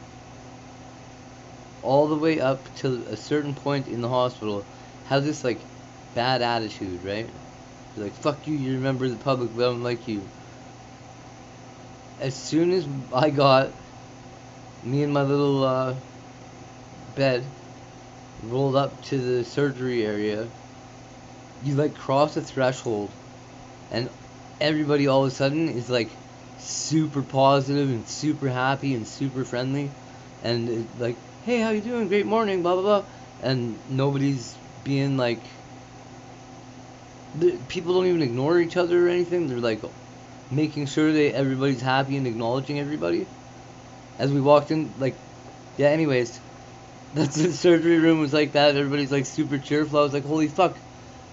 all the way up to a certain point in the hospital, have this like bad attitude, right? They're like, fuck you, you're a member of the public, but I don't like you. As soon as I got me and my little bed rolled up to the surgery area, you like cross a threshold, and everybody all of a sudden is like super positive and super happy and super friendly, and like, hey, how you doing? Great morning, blah blah blah, and nobody's being like, people don't even ignore each other or anything. They're like making sure that everybody's happy and acknowledging everybody. As we walked in, like, yeah. Anyways, that's the surgery room was like that. Everybody's like super cheerful. I was like, holy fuck,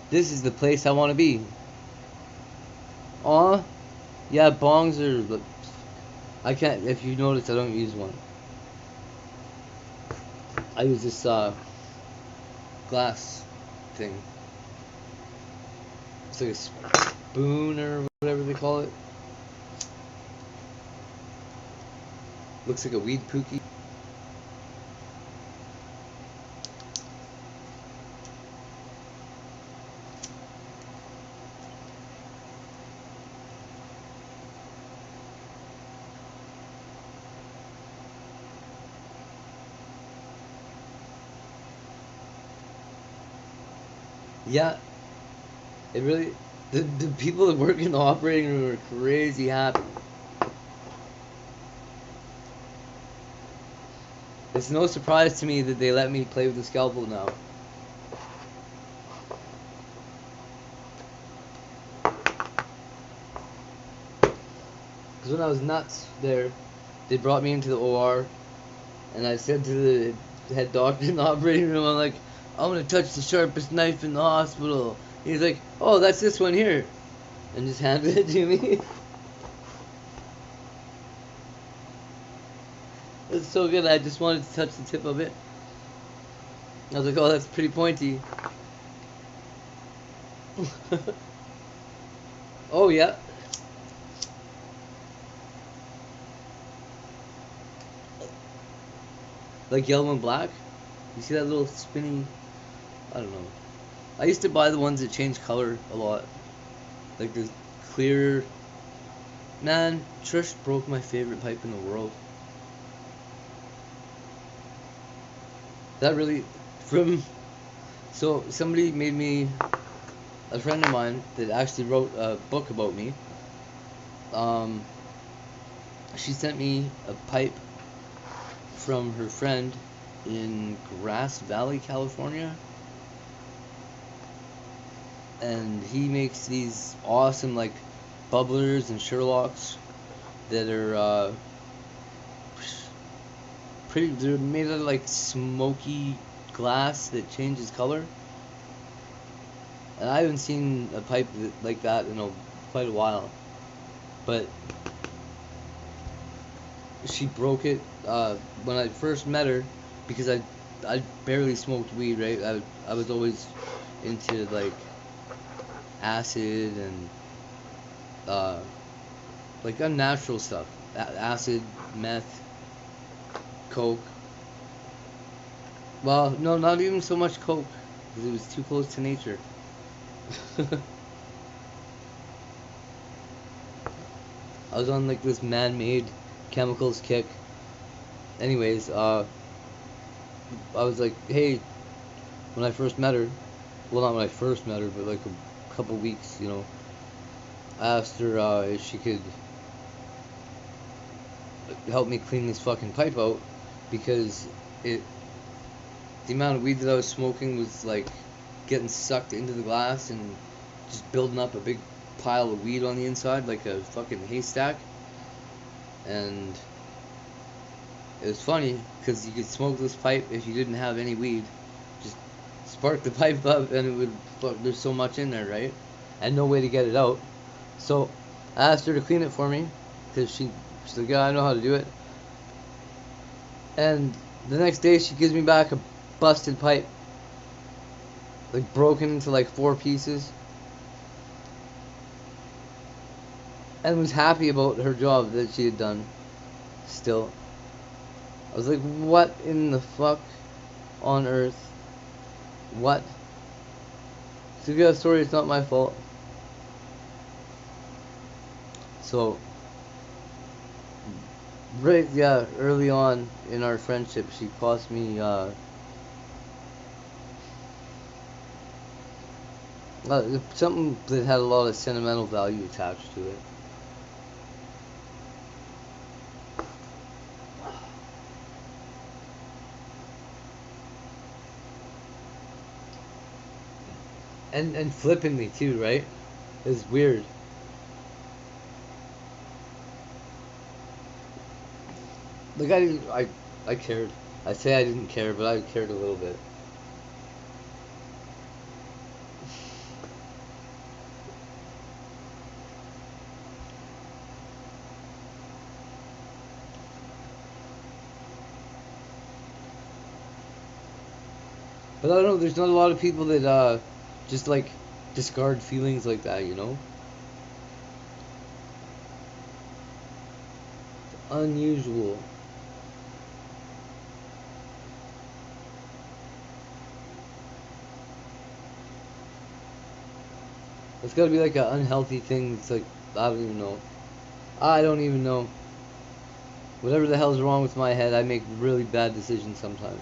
this is the place I want to be. Aw, yeah, bongs are. I can't. If you notice, I don't use one. I use this glass thing. It's like a spoon or whatever they call it. Looks like a weed pookie. Yeah, it really. The people that work in the operating room are crazy happy. It's no surprise to me that they let me play with the scalpel now. Because when I was nuts there, they brought me into the OR, and I said to the head doctor in the operating room, I'm like, I'm gonna touch the sharpest knife in the hospital. He's like, oh, that's this one here, and just handed it to me. It's so good. I just wanted to touch the tip of it. I was like, oh, that's pretty pointy. Oh yeah. Like yellow and black. You see that little spinny? I don't know. I used to buy the ones that change color a lot. Like the clear Man, Trish broke my favorite pipe in the world. That really, from, so somebody made me, a friend of mine that actually wrote a book about me, um, she sent me a pipe from her friend in Grass Valley, California. And he makes these awesome, like, bubblers and Sherlocks that are, they're made out of, like, smoky glass that changes color. And I haven't seen a pipe like that in quite a while. But she broke it when I first met her, because I barely smoked weed, right? I was always into, like, acid and like unnatural stuff. Acid, meth, coke. Well, no, not even so much coke, because it was too close to nature. I was on like this man-made chemicals kick. Anyways, I was like, hey, when I first met her, well, not when I first met her, but like a couple weeks, you know, I asked her if she could help me clean this fucking pipe out, because the amount of weed that I was smoking was like getting sucked into the glass and just building up a big pile of weed on the inside like a fucking haystack. And it was funny because you could smoke this pipe if you didn't have any weed. Just spark the pipe up and it would, there's so much in there, right? And no way to get it out. So I asked her to clean it for me, because she's like, yeah, I know how to do it. And the next day she gives me back a busted pipe, like broken into like 4 pieces, and was happy about her job that she had done. Still, I was like, what in the fuck on earth? What? So if you have a story, it's not my fault. So, right, yeah, early on in our friendship, she cost me, something that had a lot of sentimental value attached to it. And flippantly too, right? It's weird. Like I cared. I say I didn't care, but I cared a little bit. But I don't know, there's not a lot of people that just like discard feelings like that, you know? Unusual. It's gotta be like an unhealthy thing. It's like, I don't even know. I don't even know. Whatever the hell's wrong with my head, I make really bad decisions sometimes.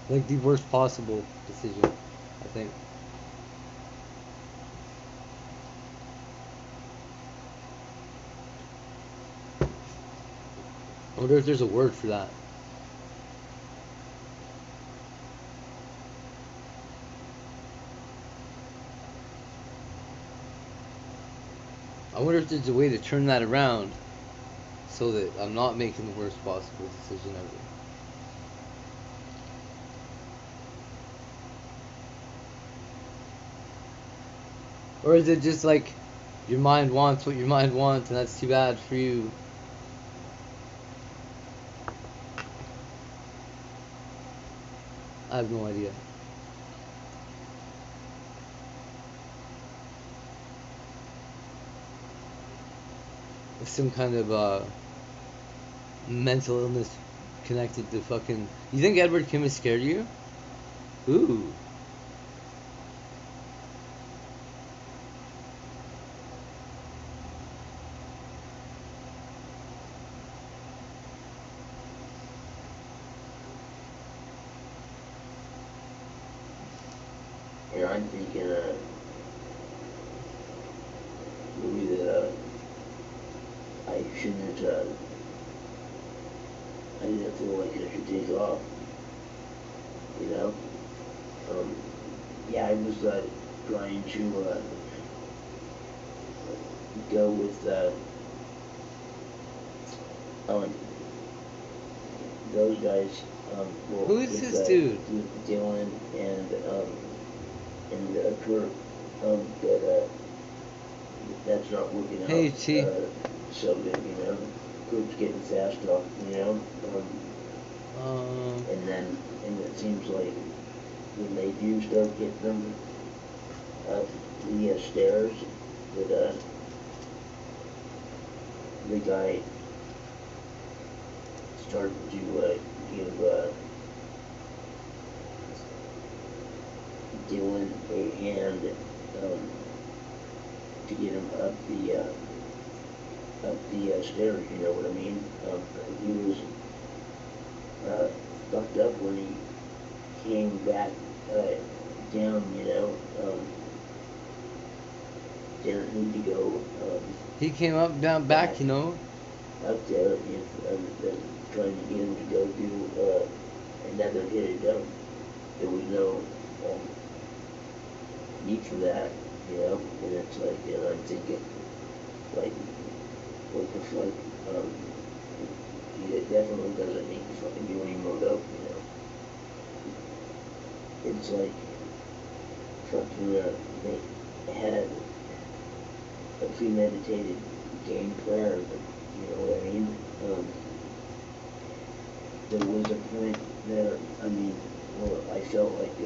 Like the worst possible decision, I think. I wonder if there's a word for that. I wonder if there's a way to turn that around so that I'm not making the worst possible decision ever. Or is it just like your mind wants what your mind wants, and that's too bad for you? I have no idea. Some kind of mental illness connected to fucking. You think Edward Kim is scared of you? Ooh. I'm thinking, maybe that, I shouldn't, I didn't feel like I should take off, you know? Yeah, I was, trying to, go with, those guys, well, Who is with, this dude? with Dylan and Kurt, but, that's not working out. Hey, T. So that, you know, Kurt's getting fast off, you know, and it seems like when they do start getting them up the stairs, that, the guy started to, give, Dylan a hand, to get him up the stairs, you know what I mean? He was, fucked up when he came back, down, you know, didn't need to go, He came up, down, back, you know. up there if, trying to get him to go do, another hit of dope. There was no, need for that, you know, and it's like, and I'm thinking, like, what the fuck, he definitely doesn't need to fucking do any more dope, you know. It's like, fucking, they had a premeditated game plan, you know what I mean? There was a point there, I mean, well, I felt like,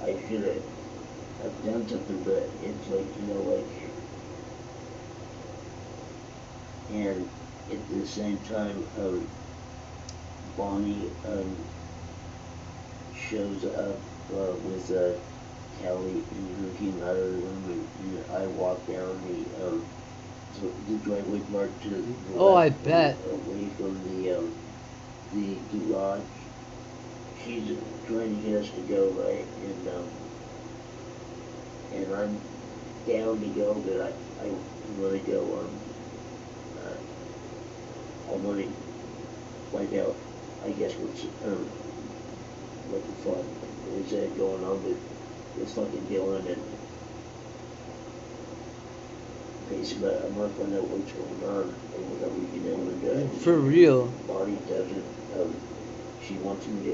I should have done something, but it's like, you know, like, and at the same time, Bonnie, shows up, with, Callie and her came out of the room, and I walked down the driveway mark to the Oh, I left, bet. away from the garage. She's trying to get us to go, right, and I'm down to go, but I want to go, I want to find out, I guess, what the fuck is going on with fucking Dylan, and basically I'm not gonna know what's going on or whatever, you know, and For real. Bonnie doesn't, she wants me to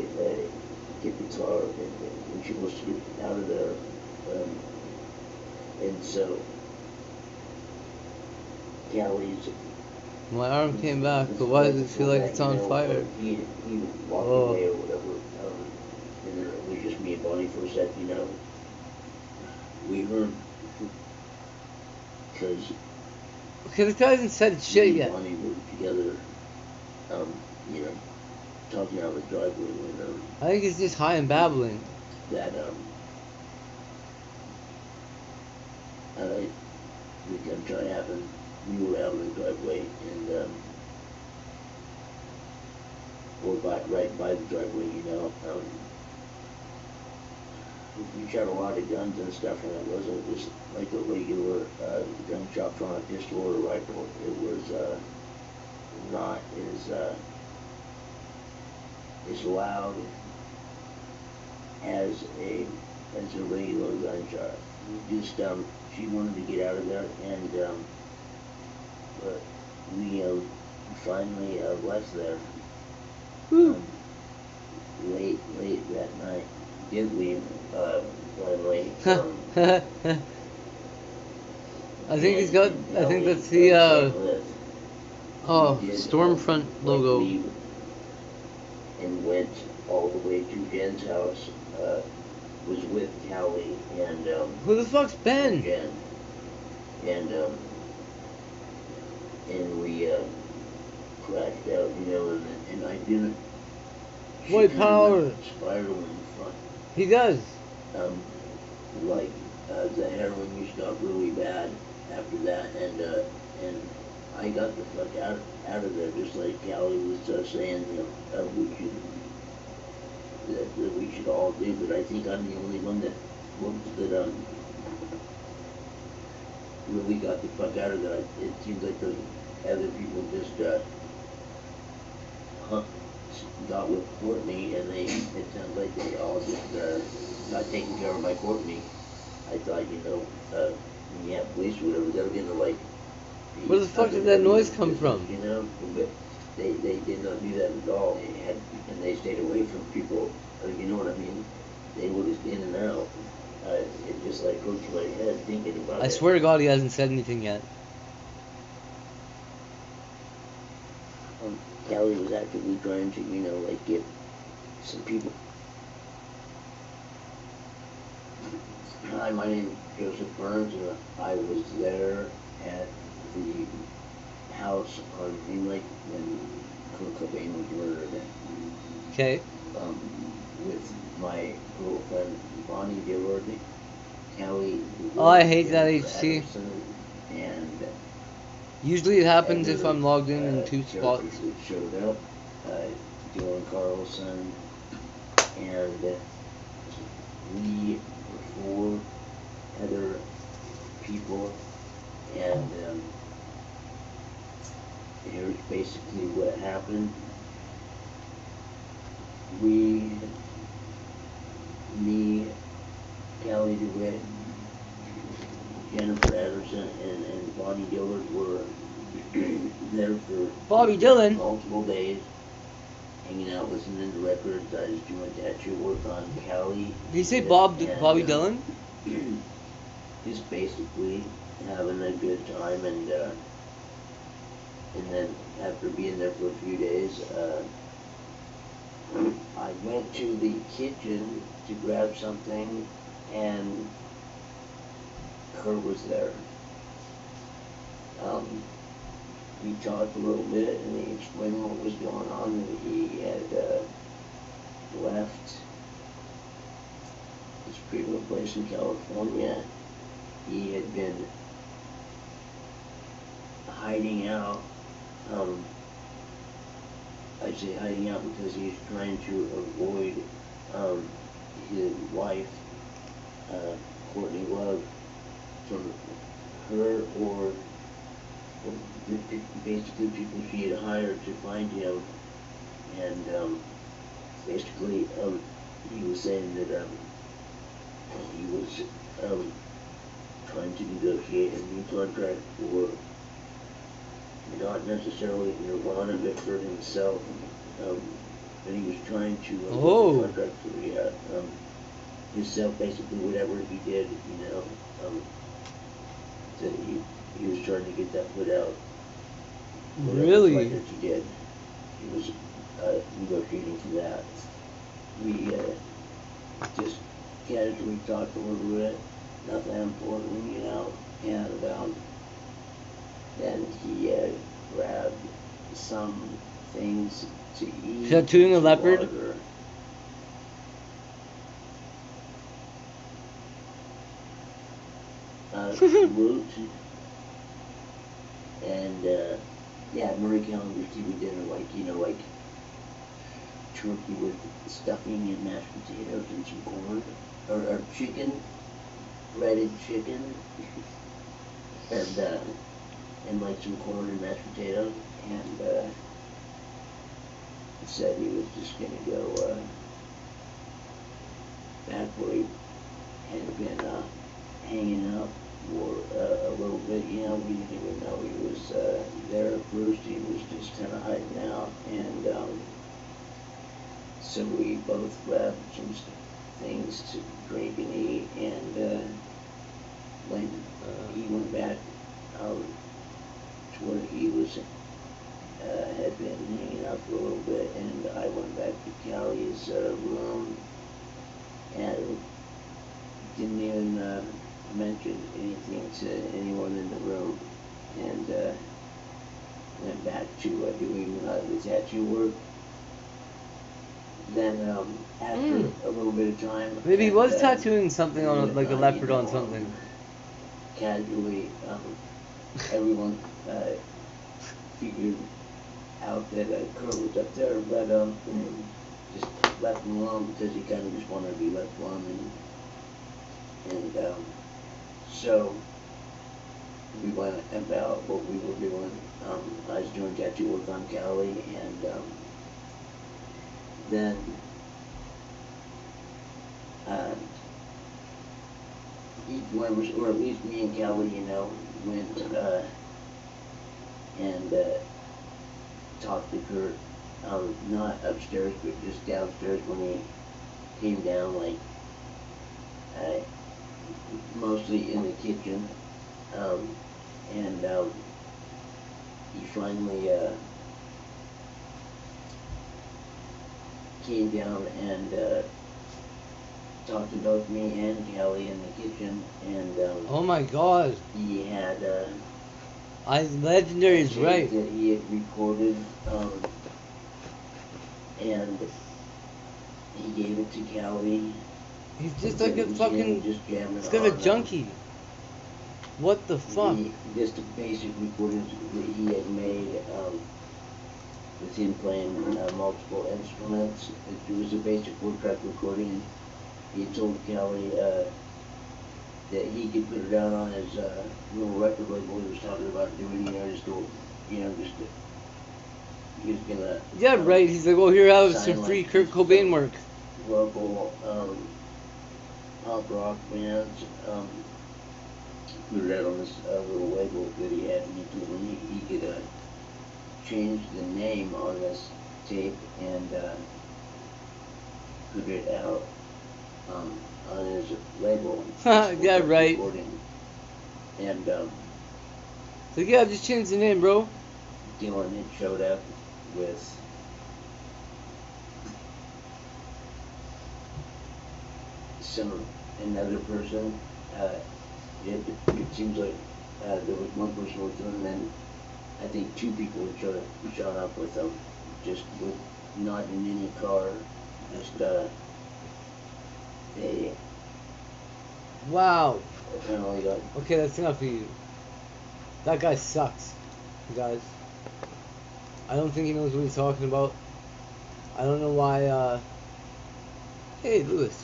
get the car, and she wants to get out of there, and so Callie's. My arm came back, but why does it feel like it's on fire? He walked away or whatever, and then it was just me and Bonnie for a sec, you know. We heard, because Okay, this guy hasn't said shit yet. Bonnie were together, you know, talking out of the driveway when, I think he's just high and babbling. that, the gunshot happened. We were out of the driveway, and, or right by the driveway, you know, we shot a lot of guns and stuff, and it wasn't just like a regular, gun shop from a pistol or a rifle. It was, not as loud as a regular gunshot. We just, she wanted to get out of there, and, but we, finally, left there. Late that night. Did leave, finally. I think he's got, I think that's the, Stormfront logo. And went all the way to Jen's house, was with Callie and, Who the fuck's Ben? Jen. And we, crashed out, you know, and I didn't. White power. Spiral in front. He does. Like, the heroin use got really bad after that, and I got the fuck out of there, just like Callie was saying, we should that we should all do, but I think I'm the only one that really got the fuck out of that. It seems like those other people just got with Courtney, and it sounds like they all just got taken care of by Courtney. I thought, yeah, police or whatever, they were gonna like. Where the fuck did that noise come from? You know, but they did not do that at all. And they stayed away from people. You know what I mean? They were just in and out. It just like goes to my head thinking about it. I swear to God, he hasn't said anything yet. Callie was actively trying to, like get some people. Hi, my name is Joseph Burns, and I was there at the house on Green Lake when Kurt Cobain was murdered. Okay. With my girlfriend Bonnie Dillard, Callie. Oh, I hate that HC. And usually it happens if I'm logged in two spots. Showed up, Dylan Carlson, and we were 4 other people, and here's basically what happened. Me, Callie DeWitt, Jennifer Anderson, and Bonnie Dillard were there for Bobby Dylan multiple days, hanging out, listening to records. I was doing tattoo work on Callie. Did you say Bobby Dylan? Just basically having a good time, and then after being there for a few days, I went to the kitchen to grab something, and Kurt was there. We talked a little bit, and he explained what was going on. He had left his previous place in California. He had been hiding out. I say hiding out because he's trying to avoid his wife, Courtney Love, from her or basically people she had hired to find him. And basically he was saying that he was trying to negotiate a new contract for not necessarily Nirvana, but for himself. But he was trying to get a contract for himself, basically whatever he did, that he was trying to get that put out. Really? That he did. He was negotiating for that. We just casually talked a little bit, nothing important, and then he grabbed some things to eat. Tattooing a leopard? Fruit. And, Murray Callender's TV dinner, like turkey with stuffing and mashed potatoes and some corn, or chicken, breaded chicken, and like some corn and mashed potatoes, and said he was just gonna go back where he had been hanging out for a little bit. We didn't even know he was there at first. He was just kind of hiding out, and so we both grabbed some things to drink and eat, and when he went back out to where he was had been hanging out for a little bit, and I went back to Callie's room and didn't even mention anything to anyone in the room, and went back to doing the tattoo work. Then after a little bit of time, maybe he was tattooing something on like a leopard on something. Casually, everyone figured out that Kurt was up there, but just left him alone because he kind of just wanted to be left alone, and so we went about what we were doing. I was doing tattoo work on Callie, and then each one was, or at least me and Callie, you know, went and talked to Kurt, not upstairs, but just downstairs when he came down, like, mostly in the kitchen, and he finally came down and talked to both me and Callie in the kitchen, and Oh my God. he had Legendary is tape right. that he had recorded, and he gave it to Callie. He's just Said like it a was him fucking. just jamming He's got a on, junkie. What the fuck? just the basic recordings that he had made with him playing multiple instruments. It was a basic 4-track recording. He told Kelly that he could put it out on his little record label he was talking about doing, you know, just to, you know, just to, he was gonna Yeah, right. He's like, well, here, have sign, some like, free Kurt Cobain work. local pop rock bands, put it out on this little label that he had, and he told me he could change the name on this tape and put it out on his label. Yeah, right. Recording. And So yeah, just change the name, bro. Dylan had showed up with another person. It seems like there was one person with him, and then I think 2 people had showed up with them, just with not in any car, just they Wow. apparently got. Okay, that's enough for you. That guy sucks, you guys. I don't think he knows what he's talking about. I don't know why, Hey, Lewis.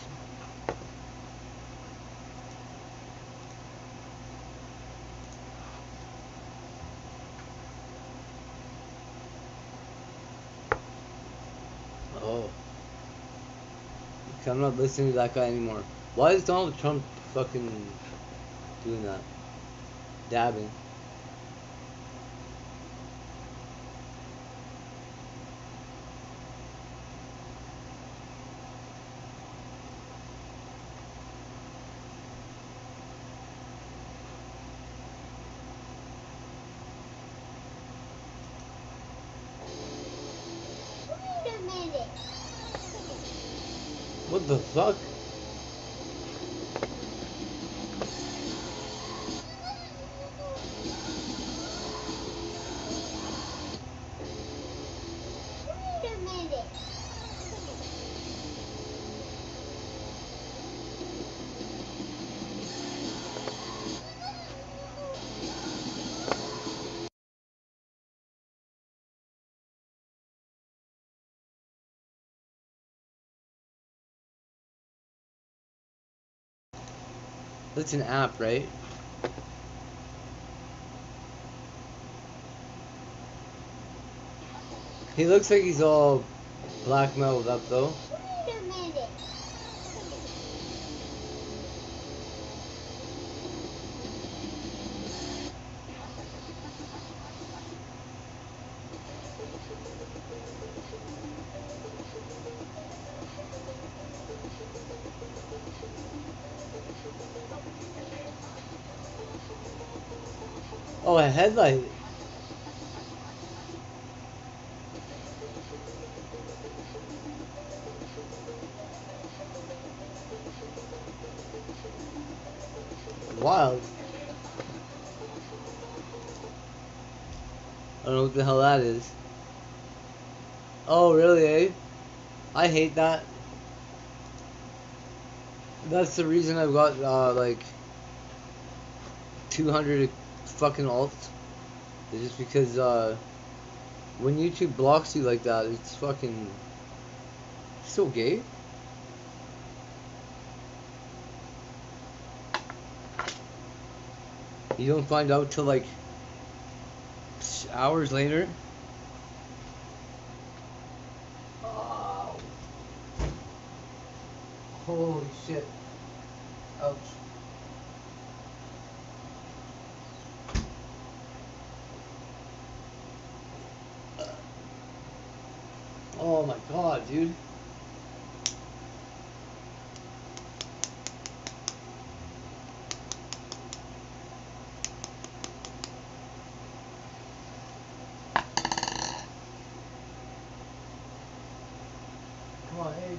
Oh. Okay, I'm not listening to that guy anymore. Why is Donald Trump fucking doing that? Dabbing. Wait a minute. What the fuck? Wait a minute. That's an app, right? He looks like he's all blackmailed up though. Wait a minute. Oh, a headlight. Wild. I don't know what the hell that is. Oh, really, eh? I hate that. That's the reason I've got, like, 200 fucking alts. It's just because, when YouTube blocks you like that, it's fucking So gay. You don't find out till like hours later. Oh. Holy shit. Ouch. Oh my god, dude. Come on, egg.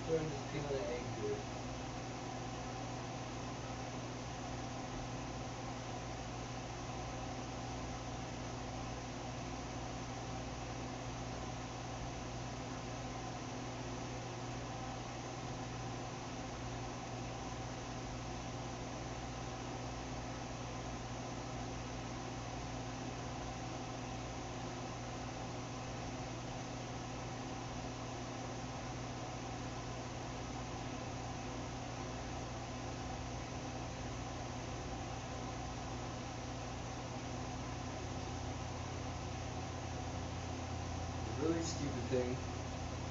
Turn this peel of egg to it. Really stupid thing.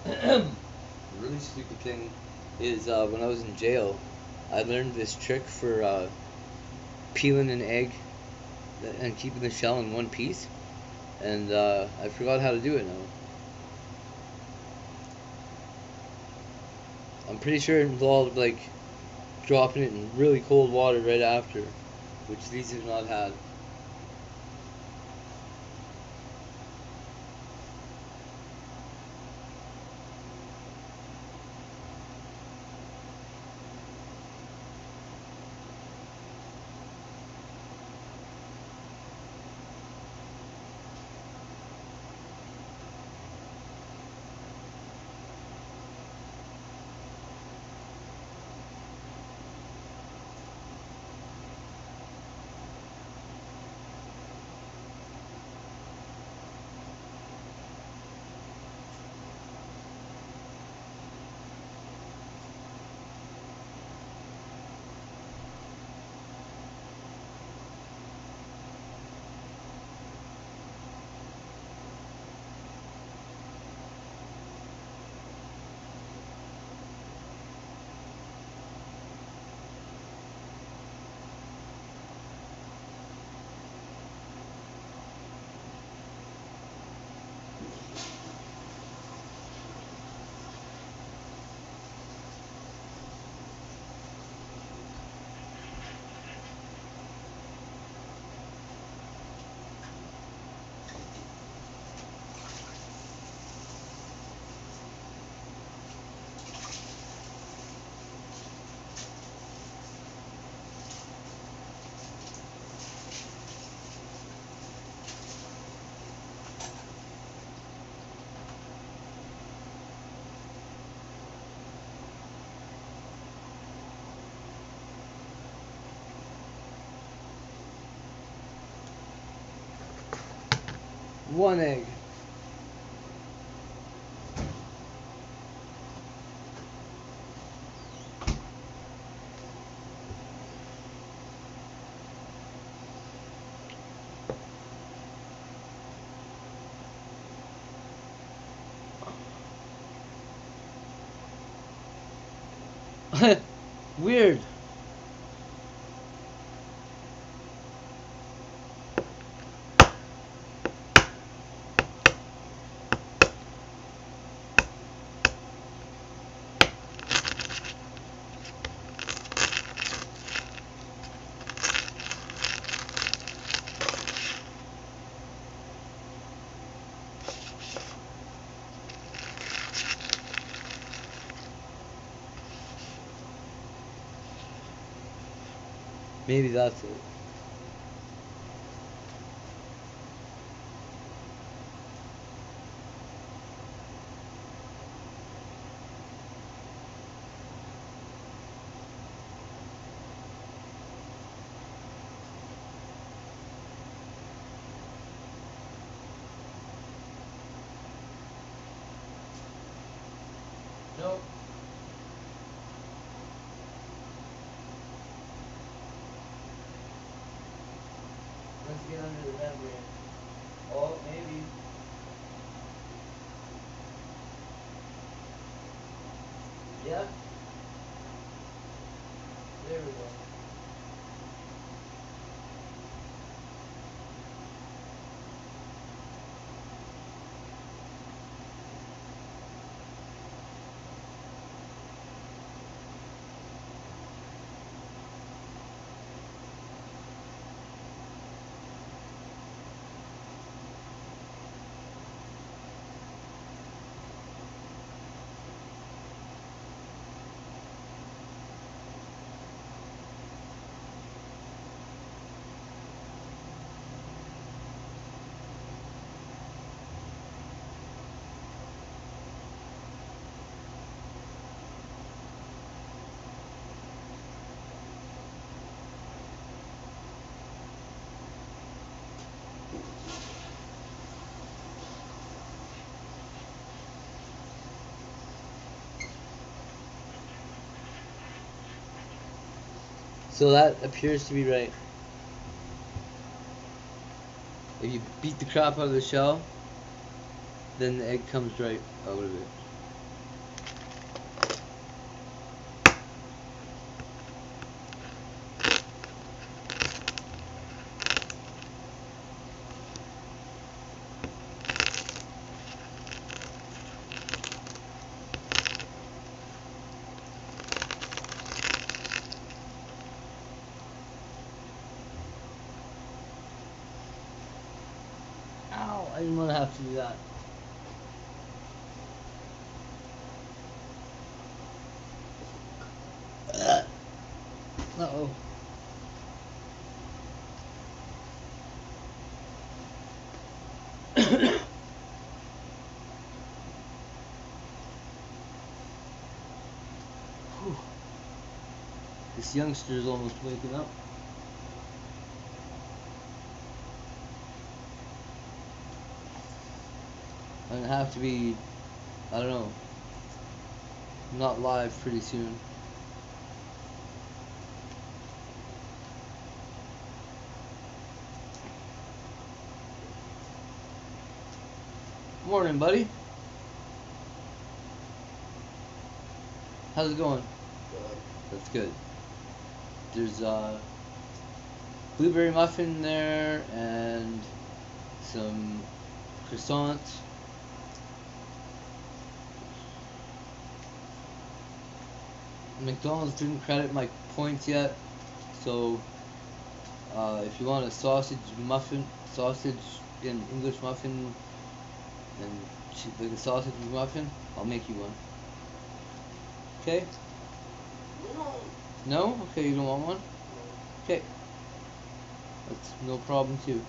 The really stupid thing is when I was in jail, I learned this trick for peeling an egg and keeping the shell in one piece, and I forgot how to do it now. I'm pretty sure it involved like dropping it in really cold water right after, which these have not had. One egg. Weird. Maybe that's it. Nope. Let's get under the membrane. Oh, maybe. Yeah? There we go. So that appears to be right. If you beat the crap out of the shell, then the egg comes right out of it. Ow, I didn't want to have to do that. Uh-oh. Whew. This youngster's almost waking up. I'm gonna have to be, I don't know, not live pretty soon. Morning, buddy. How's it going? Good. That's good. There's blueberry muffin there and some croissants. McDonald's didn't credit my points yet, so if you want a sausage in English muffin, and like a sausage muffin, I'll make you one. Okay? No? Okay, you don't want one? Okay. That's no problem too.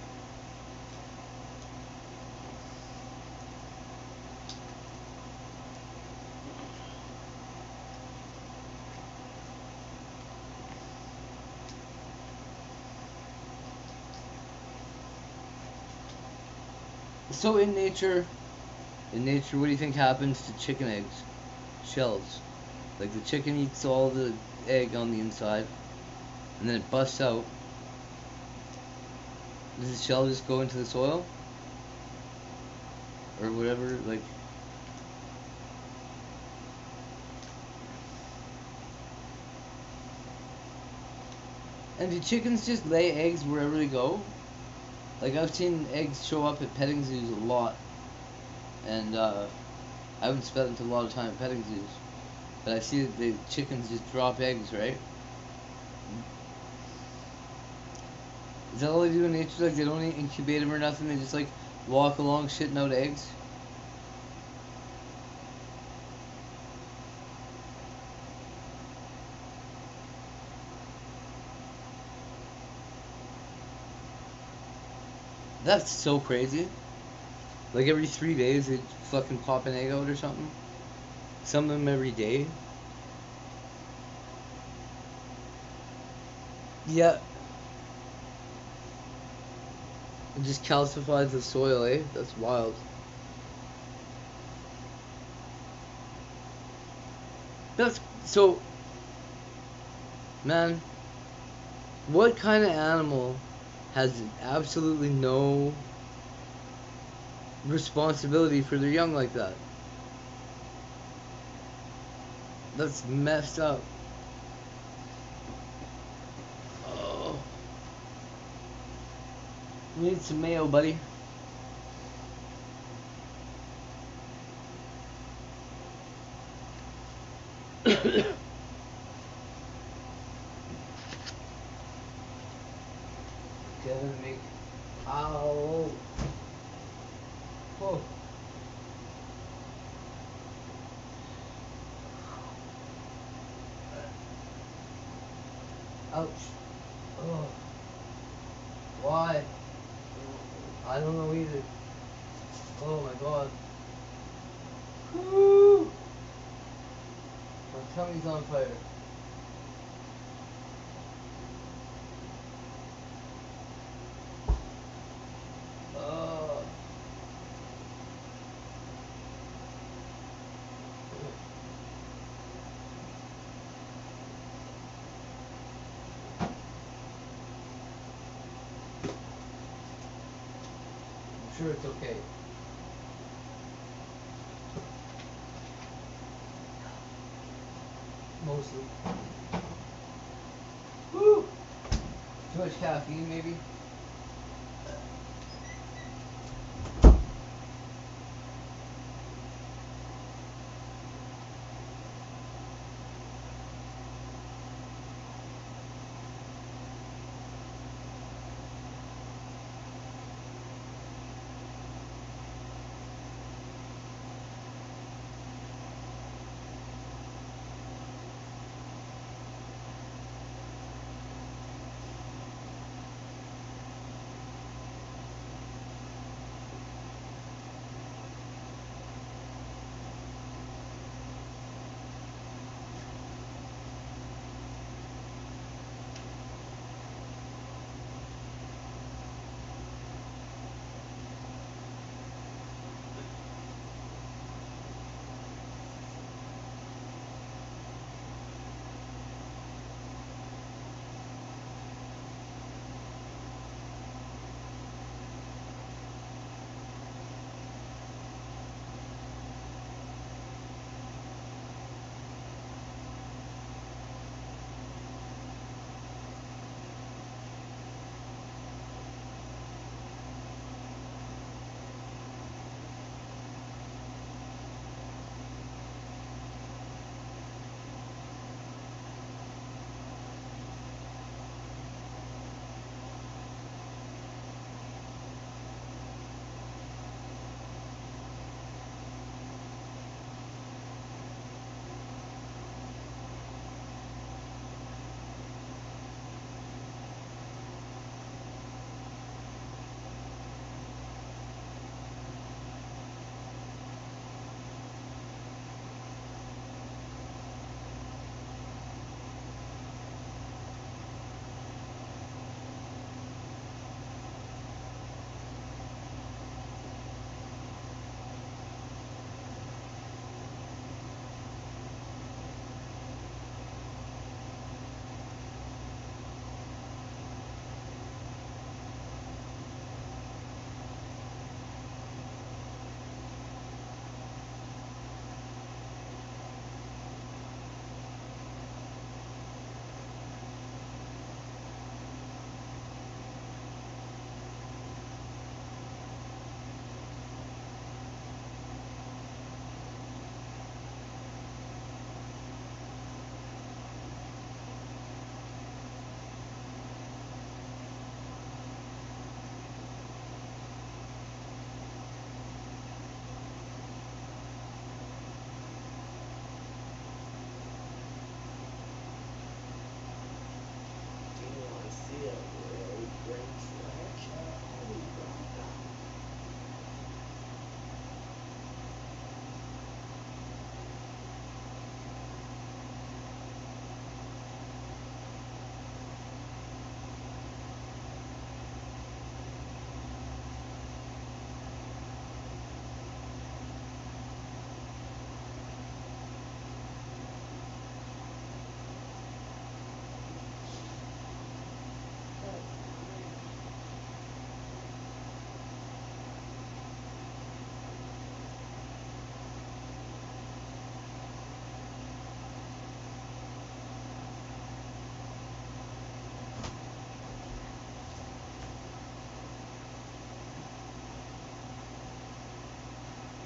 So in nature, what do you think happens to chicken eggs? Shells. Like the chicken eats all the egg on the inside, and then it busts out. Does the shell just go into the soil? Or whatever, like... And do chickens just lay eggs wherever they go? Like, I've seen eggs show up at petting zoos a lot. And, I haven't spent a lot of time at petting zoos. But I see that the chickens just drop eggs, right? Is that all they do in nature? Like, they don't incubate them or nothing? They just, like, walk along shitting out eggs? That's so crazy. Like every 3 days they'd fucking pop an egg out or something. Some of them every day. Yeah. It just calcifies the soil, eh? That's wild. That's so, man, what kind of animal has absolutely no responsibility for their young like that? That's messed up. Oh. We need some mayo, buddy. Kevin make. Ow. Oh. Ouch. Oh. Why? I don't know either. Oh my god. Woo. My tummy's on fire. Oh. I'm sure it's okay. Mostly. Woo! Too much caffeine, maybe?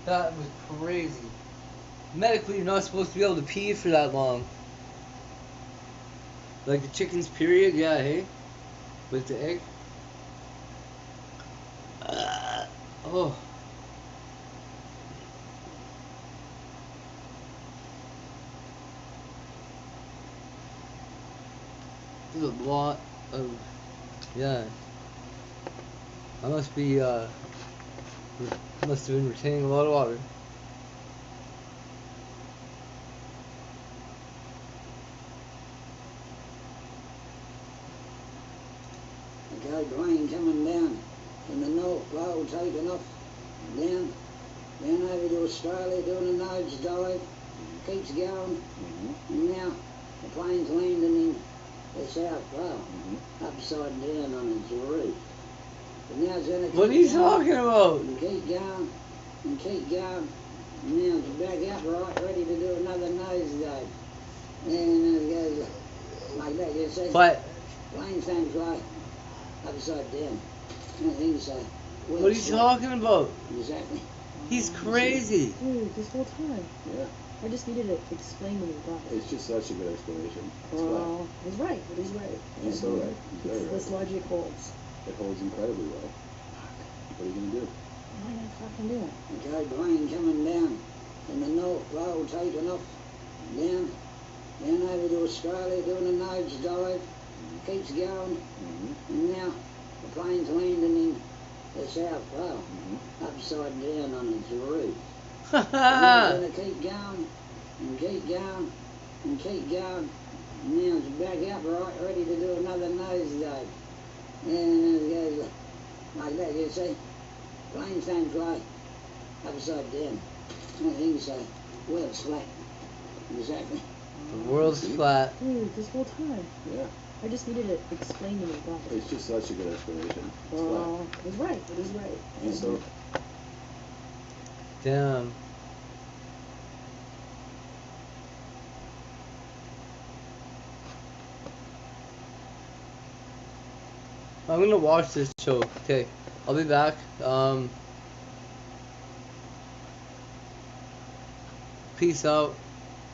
That was crazy. Medically, you're not supposed to be able to pee for that long. Like the chicken's period, yeah, hey? With the egg. Oh. There's a lot of, yeah. I must be, must have been retaining a lot of water. Okay, rain coming down from the north pole, taking off down over to Australia, doing a nose dive, keeps going, and now the plane's landing in the South Pole, upside down on its roof. But now it's going to What are you talking about? and keep going, and keep going, and now it's back upright, ready to do another nose dive. And it goes like that, you see? But Planes don't fly upside down. I think so. what are you talking about? Exactly. He's crazy. Dude, this whole time. Yeah. I just needed to explain to me about it. It's just such a good explanation. It's Well, he's right. He's right. He's so right. He's very This right. logic holds. It holds incredibly well. What are you gonna do? What am I gonna fucking do? Okay, plane coming down from the North Pole, taking off down over to Australia, doing a nose dive. Keeps going, and now the plane's landing in the South Pole, upside down on its roof. And it's going to keep going, and keep going, and keep going. And now it's back upright, ready to do another nose dive. And it goes like that, you see? Planes don't fly upside down. I think so. World's flat. Exactly. The world's flat. Dude, this whole time. Yeah. I just needed to explain to me about it. It's just such a good explanation. It's Well, he's right. He's right. He's so Damn. I'm gonna watch this show. Okay, I'll be back. Peace out.